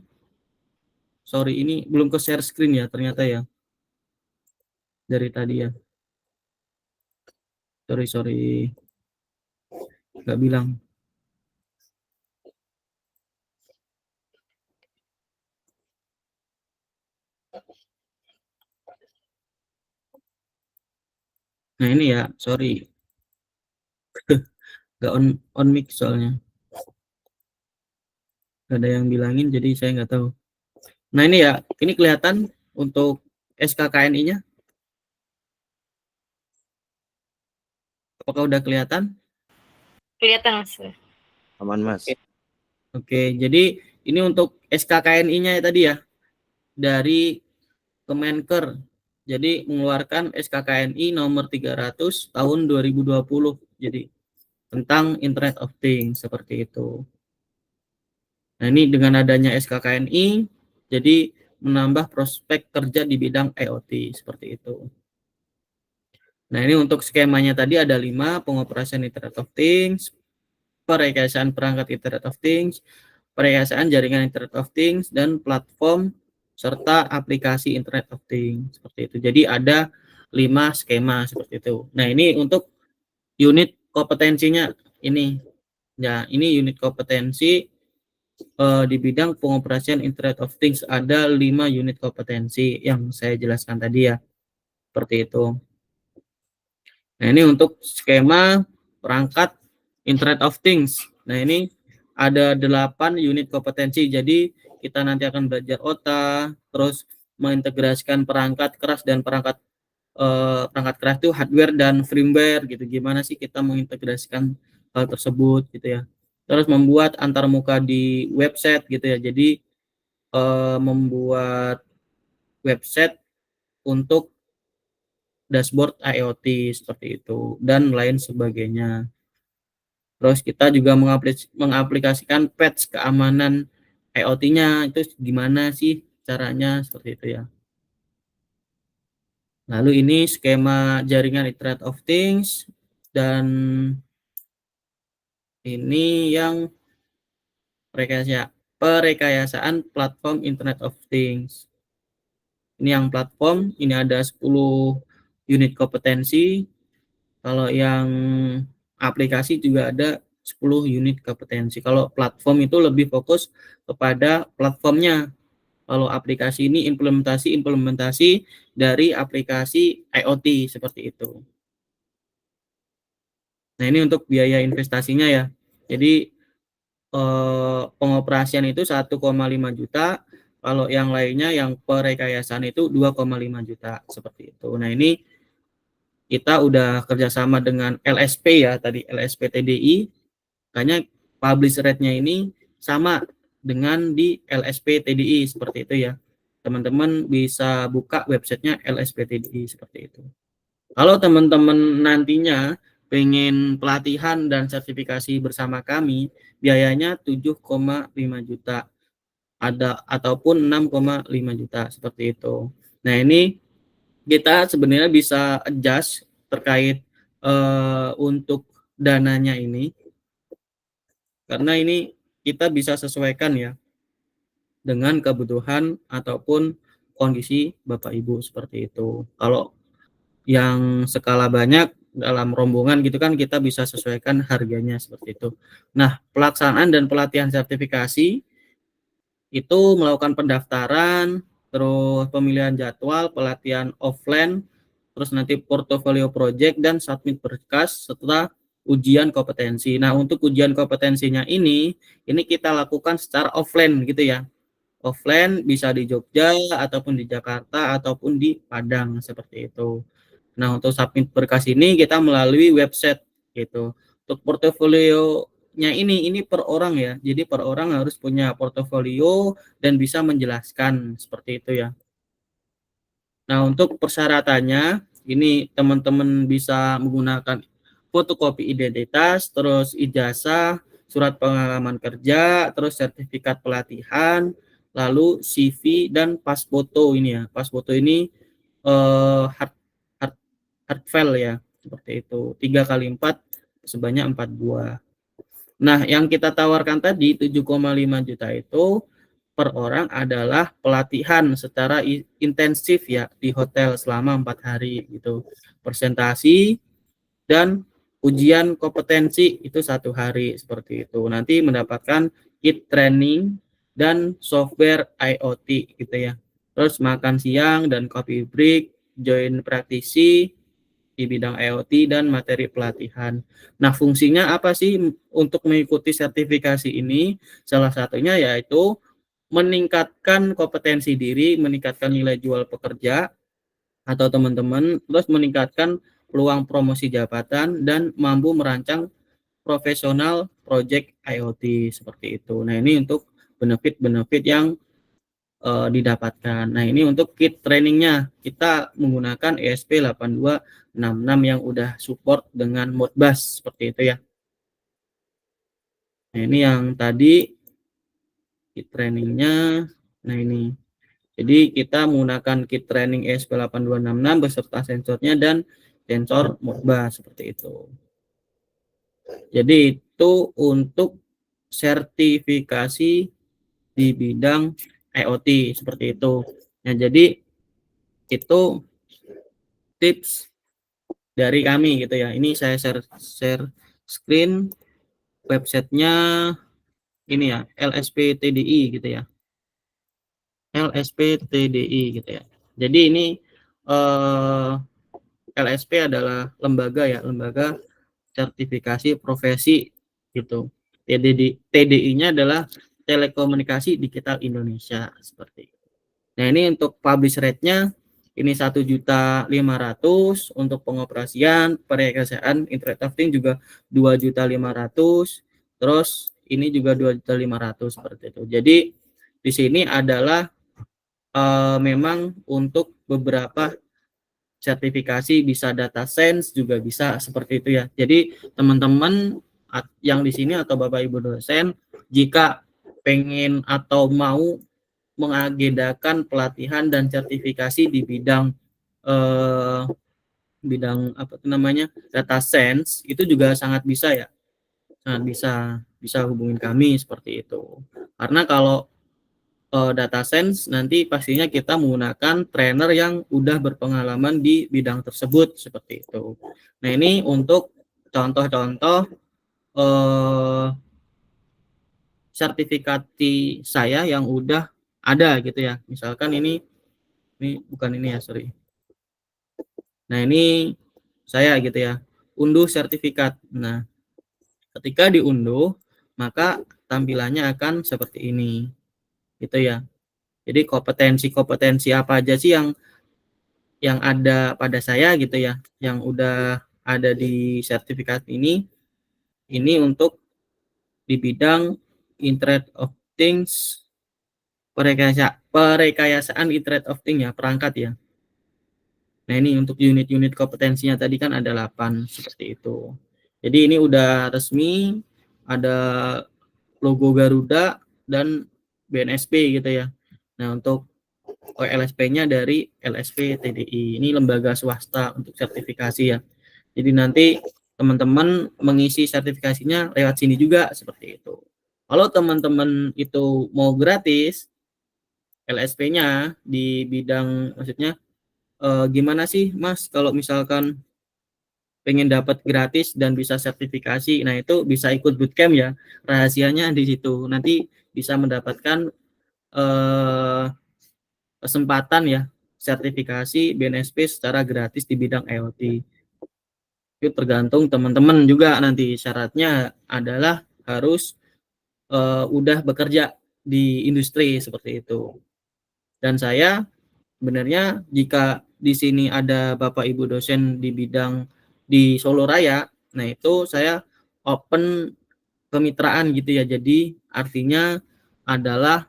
S2: ini belum ke share screen ya ternyata ya. Dari tadi ya. Sorry. Nggak bilang. Nah, ini ya, sorry. Nggak on mic soalnya. Nggak ada yang bilangin, jadi saya nggak tahu. Nah, ini ya, ini kelihatan untuk SKKNI-nya. Apakah udah kelihatan?
S1: Kelihatan Mas.
S6: Aman, Mas.
S2: Oke, jadi ini untuk SKKNI-nya ya tadi ya. Dari Kemenker. Jadi mengeluarkan SKKNI nomor 300 tahun 2020. Jadi tentang Internet of Things seperti itu. Nah, ini dengan adanya SKKNI jadi menambah prospek kerja di bidang IoT seperti itu. Nah, ini untuk skemanya tadi ada 5, pengoperasian Internet of Things, perekayasaan perangkat Internet of Things, perekayasaan jaringan Internet of Things, dan platform serta aplikasi Internet of Things seperti itu. Jadi ada 5 skema seperti itu. Nah, ini untuk unit kompetensinya ini. Ya, ini unit kompetensi di bidang pengoperasian Internet of Things ada 5 unit kompetensi yang saya jelaskan tadi ya. Seperti itu. Nah, ini untuk skema perangkat Internet of Things. Nah, ini ada 8 unit kompetensi. Jadi kita nanti akan belajar OTA, terus mengintegrasikan perangkat keras dan perangkat keras itu hardware dan firmware gitu. Gimana sih kita mengintegrasikan hal tersebut gitu ya. Terus membuat antarmuka di website gitu ya. Jadi membuat website untuk dashboard IoT seperti itu dan lain sebagainya. Terus kita juga mengaplikasikan patch keamanan IoT-nya itu gimana sih caranya seperti itu ya. Lalu ini skema jaringan Internet of Things dan ini yang perekayasaan platform Internet of Things. Ini yang platform, ini ada 10 unit kompetensi. Kalau yang aplikasi juga ada 10 unit kompetensi. Kalau platform itu lebih fokus kepada platformnya. Kalau aplikasi ini implementasi dari aplikasi IoT seperti itu. Nah, ini untuk biaya investasinya ya. Jadi pengoperasian itu 1,5 juta, kalau yang lainnya yang perekayasaan itu 2,5 juta seperti itu. Nah, ini kita udah kerjasama dengan LSP ya, tadi LSP TDI, makanya publish rate-nya ini sama dengan di LSP TDI seperti itu ya. Teman-teman bisa buka websitenya LSP TDI seperti itu. Kalau teman-teman nantinya pengen pelatihan dan sertifikasi bersama kami, biayanya 7,5 juta ataupun 6,5 juta seperti itu. Nah, ini kita sebenarnya bisa adjust terkait untuk dananya ini, karena ini kita bisa sesuaikan ya dengan kebutuhan ataupun kondisi Bapak Ibu seperti itu. Kalau yang skala banyak dalam rombongan gitu kan, kita bisa sesuaikan harganya seperti itu. Nah, pelaksanaan dan pelatihan sertifikasi itu melakukan pendaftaran, terus pemilihan jadwal, pelatihan offline, terus nanti portofolio project dan submit berkas setelah ujian kompetensi. Nah, untuk ujian kompetensinya ini kita lakukan secara offline gitu ya. Offline bisa di Jogja ataupun di Jakarta ataupun di Padang seperti itu. Nah, untuk submit berkas ini kita melalui website gitu. Untuk portofolionya ini per orang ya. Jadi per orang harus punya portofolio dan bisa menjelaskan seperti itu ya. Nah, untuk persyaratannya ini teman-teman bisa menggunakan fotokopi identitas, terus ijazah, surat pengalaman kerja, terus sertifikat pelatihan, lalu CV dan pas foto ini ya. Pas foto ini hard file ya, seperti itu. 3x4 sebanyak 4 buah. Nah, yang kita tawarkan tadi 7,5 juta itu per orang adalah pelatihan secara intensif ya di hotel selama 4 hari gitu. Presentasi dan ujian kompetensi itu 1 hari seperti itu. Nanti mendapatkan kit training dan software IoT gitu ya. Terus makan siang dan coffee break, join praktisi di bidang IoT dan materi pelatihan. Nah, fungsinya apa sih untuk mengikuti sertifikasi ini? Salah satunya yaitu meningkatkan kompetensi diri, meningkatkan nilai jual pekerja atau teman-teman, terus meningkatkan peluang promosi jabatan dan mampu merancang profesional project IoT seperti itu. Nah, ini untuk benefit-benefit yang didapatkan. Nah, ini untuk kit trainingnya kita menggunakan ESP8266 yang udah support dengan Modbus seperti itu ya. Nah, ini yang tadi kit trainingnya. Nah, ini jadi kita menggunakan kit training ESP8266 beserta sensornya dan sensor Modbus seperti itu. Jadi itu untuk sertifikasi di bidang IoT seperti itu. Nah, jadi itu tips dari kami gitu ya. Ini saya share screen websitenya ini ya, LSP TDI gitu ya. LSP TDI gitu ya. Jadi ini LSP adalah lembaga ya, lembaga sertifikasi profesi gitu. TDI-nya adalah Telekomunikasi Digital Indonesia seperti itu. Nah, ini untuk publish rate-nya ini 1.500.000 untuk pengoperasian, perekayasaan Internet of Things juga 2.500.000. Terus ini juga 2.500.000 seperti itu. Jadi di sini adalah memang untuk beberapa sertifikasi bisa data science juga bisa seperti itu ya. Jadi teman-teman yang di sini atau Bapak Ibu dosen jika pengen atau mau mengagendakan pelatihan dan sertifikasi di bidang bidang apa namanya data science itu juga sangat bisa ya, Nah, bisa hubungin kami seperti itu. Karena kalau data science nanti pastinya kita menggunakan trainer yang udah berpengalaman di bidang tersebut seperti itu. Nah, ini untuk contoh-contoh sertifikasi saya yang udah ada gitu ya. Misalkan ini bukan ini ya, sorry. Nah, ini saya gitu ya. Unduh sertifikat. Nah, ketika diunduh, maka tampilannya akan seperti ini. Gitu ya. Jadi kompetensi-kompetensi apa aja sih yang ada pada saya gitu ya, yang udah ada di sertifikat ini untuk di bidang Internet of Things, perekayasaan Internet of Things ya, perangkat ya. Nah, ini untuk unit-unit kompetensinya tadi kan ada 8 seperti itu. Jadi ini udah resmi, ada logo Garuda dan BNSP gitu ya. Nah, untuk LSP-nya dari LSP TDI. Ini lembaga swasta untuk sertifikasi ya. Jadi nanti teman-teman mengisi sertifikasinya lewat sini juga seperti itu. Kalau teman-teman itu mau gratis, LSP-nya di bidang maksudnya gimana sih Mas kalau misalkan pengen dapat gratis dan bisa sertifikasi, nah itu bisa ikut bootcamp ya, rahasianya di situ, nanti bisa mendapatkan kesempatan ya sertifikasi BNSP secara gratis di bidang IoT. Itu tergantung teman-teman juga, nanti syaratnya adalah harus udah bekerja di industri seperti itu. Dan saya sebenarnya jika di sini ada Bapak Ibu dosen di bidang di Solo Raya, nah itu saya open kemitraan gitu ya. Jadi artinya adalah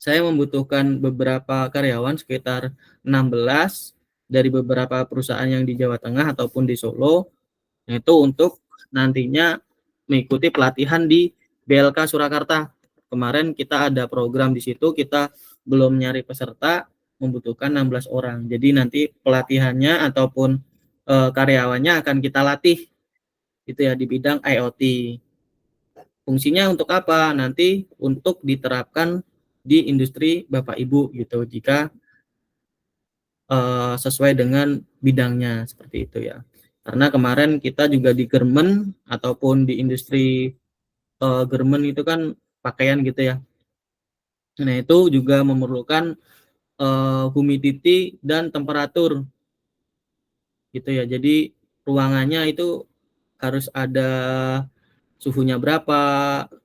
S2: saya membutuhkan beberapa karyawan sekitar 16 dari beberapa perusahaan yang di Jawa Tengah ataupun di Solo, nah itu untuk nantinya mengikuti pelatihan di BLK Surakarta. Kemarin kita ada program di situ, kita belum nyari peserta, membutuhkan 16 orang. Jadi nanti pelatihannya ataupun karyawannya akan kita latih itu ya di bidang IoT. Fungsinya untuk apa? Nanti untuk diterapkan di industri Bapak Ibu gitu jika sesuai dengan bidangnya seperti itu ya. Karena kemarin kita juga di Germen ataupun di industri Germen itu kan pakaian gitu ya. Nah, itu juga memerlukan humidity dan temperatur gitu ya. Jadi ruangannya itu harus ada suhunya berapa,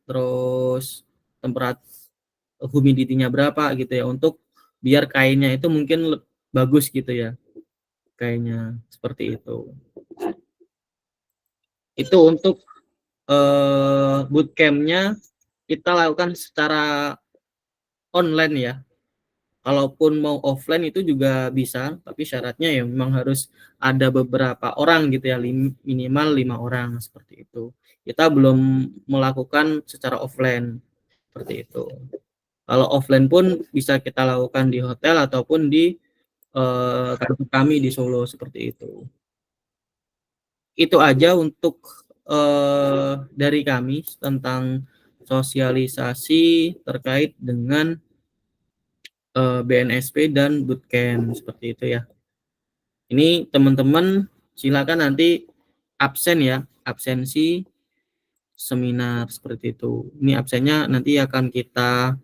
S2: terus temperatur humidity-nya berapa gitu ya, untuk biar kainnya itu mungkin bagus gitu ya. Kainnya seperti itu. Itu untuk bootcamp-nya kita lakukan secara online ya. Kalaupun mau offline itu juga bisa, tapi syaratnya ya memang harus ada beberapa orang gitu ya, minimal 5 orang seperti itu. Kita belum melakukan secara offline seperti itu. Kalau offline pun bisa kita lakukan di hotel ataupun di kantor kami di Solo seperti itu. Itu aja untuk dari kami tentang sosialisasi terkait dengan BNSP dan bootcamp seperti itu ya. Ini teman-teman silakan nanti absen ya, absensi seminar seperti itu. Ini absennya nanti akan kita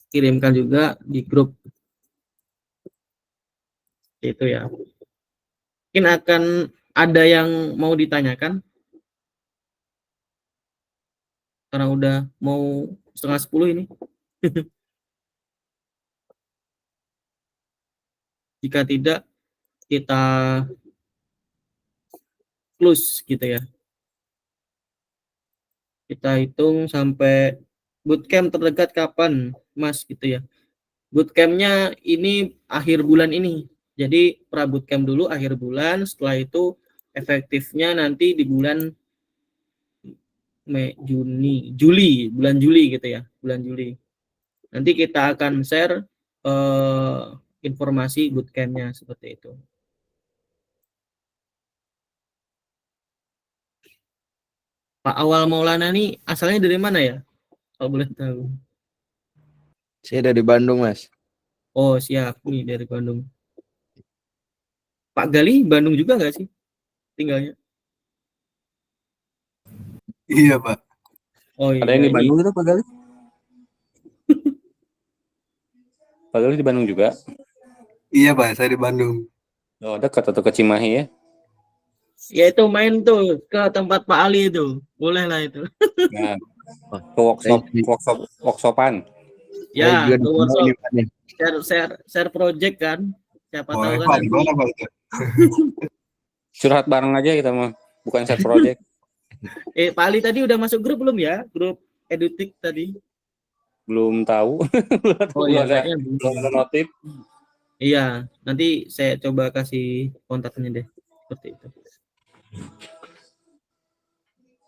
S2: kirimkan juga di grup itu ya. Mungkin akan ada yang mau ditanyakan karena udah mau 9:30 ini. Jika tidak, kita close gitu ya. Kita hitung sampai bootcamp terdekat kapan, Mas gitu ya. Bootcampnya ini akhir bulan ini. Jadi pra bootcamp dulu akhir bulan, setelah itu efektifnya nanti di bulan bulan Juli gitu ya, bulan Juli. Nanti kita akan share informasi bootcampnya seperti itu. Pak Awal Maulana nih asalnya dari mana ya? Kalau boleh tahu.
S6: Saya dari Bandung, Mas.
S2: Oh, siap nih dari Bandung. Pak Gali Bandung juga nggak sih tinggalnya?
S4: Iya, Pak.
S2: Oh
S5: Ada
S2: iya,
S5: yang di
S2: ini
S5: Bandung itu Pak Gali? Pak Gali di Bandung juga?
S4: Iya, Pak, saya di Bandung.
S5: Oh, dekat atau ke Cimahi ya?
S2: ya itu main tuh ke tempat Pak Ali itu. Boleh lah itu.
S5: Nah,
S6: Oh,
S5: ke workshopan.
S6: saya
S2: Ya,
S6: juga
S2: ke
S6: di sana
S2: workshop
S6: ini, Pak, nih.
S2: share project kan. Siapa tahu
S4: Boleh,
S2: kan
S4: Pak, di
S2: nanti.
S4: mana, Pak? Itu?
S5: Curhat bareng aja kita mah, bukan set project.
S2: Pak Ali tadi udah masuk grup belum ya? Grup Edutik tadi.
S5: Belum tahu.
S2: Oh
S5: belum
S2: iya,
S5: ada
S2: kayaknya
S5: belum ada
S2: belum.
S5: notif.
S2: Iya, nanti saya coba kasih kontaknya deh. Seperti itu.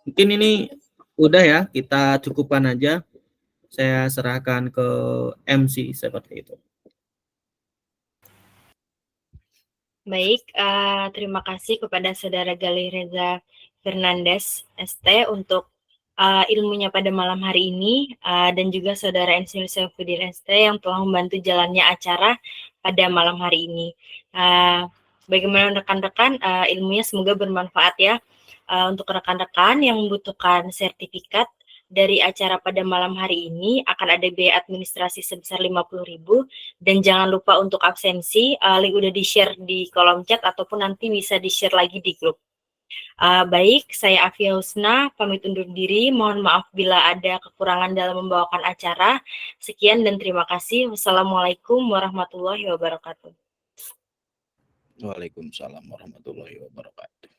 S2: Mungkin ini udah ya, kita cukupkan aja. Saya serahkan ke MC seperti itu.
S1: Baik, terima kasih kepada Saudara Galih Reza Fernandes ST untuk ilmunya pada malam hari ini dan juga Saudara Ensil Syafudin ST yang telah membantu jalannya acara pada malam hari ini. Bagaimana rekan-rekan, ilmunya semoga bermanfaat ya. Untuk rekan-rekan yang membutuhkan sertifikat dari acara pada malam hari ini akan ada biaya administrasi sebesar 50.000 dan jangan lupa untuk absensi, link udah di-share di kolom chat ataupun nanti bisa di-share lagi di grup. Baik, saya Afia Husna, pamit undur diri. Mohon maaf bila ada kekurangan dalam membawakan acara. Sekian dan terima kasih. Wassalamualaikum warahmatullahi wabarakatuh.
S6: Waalaikumsalam warahmatullahi wabarakatuh.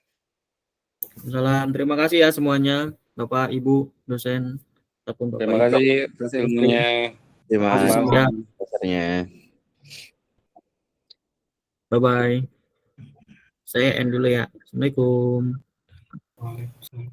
S2: Salam, terima kasih ya semuanya, Bapak, Ibu, dosen, ataupun Bapak
S5: Terima
S2: Ibu.
S5: kasih atas ilmunya.
S6: Terima
S4: Makasih
S6: kasih
S4: semua.
S2: Ya,
S6: dasarnya.
S2: bye-bye. Saya end dulu ya. Assalamualaikum.
S4: Waalaikumsalam.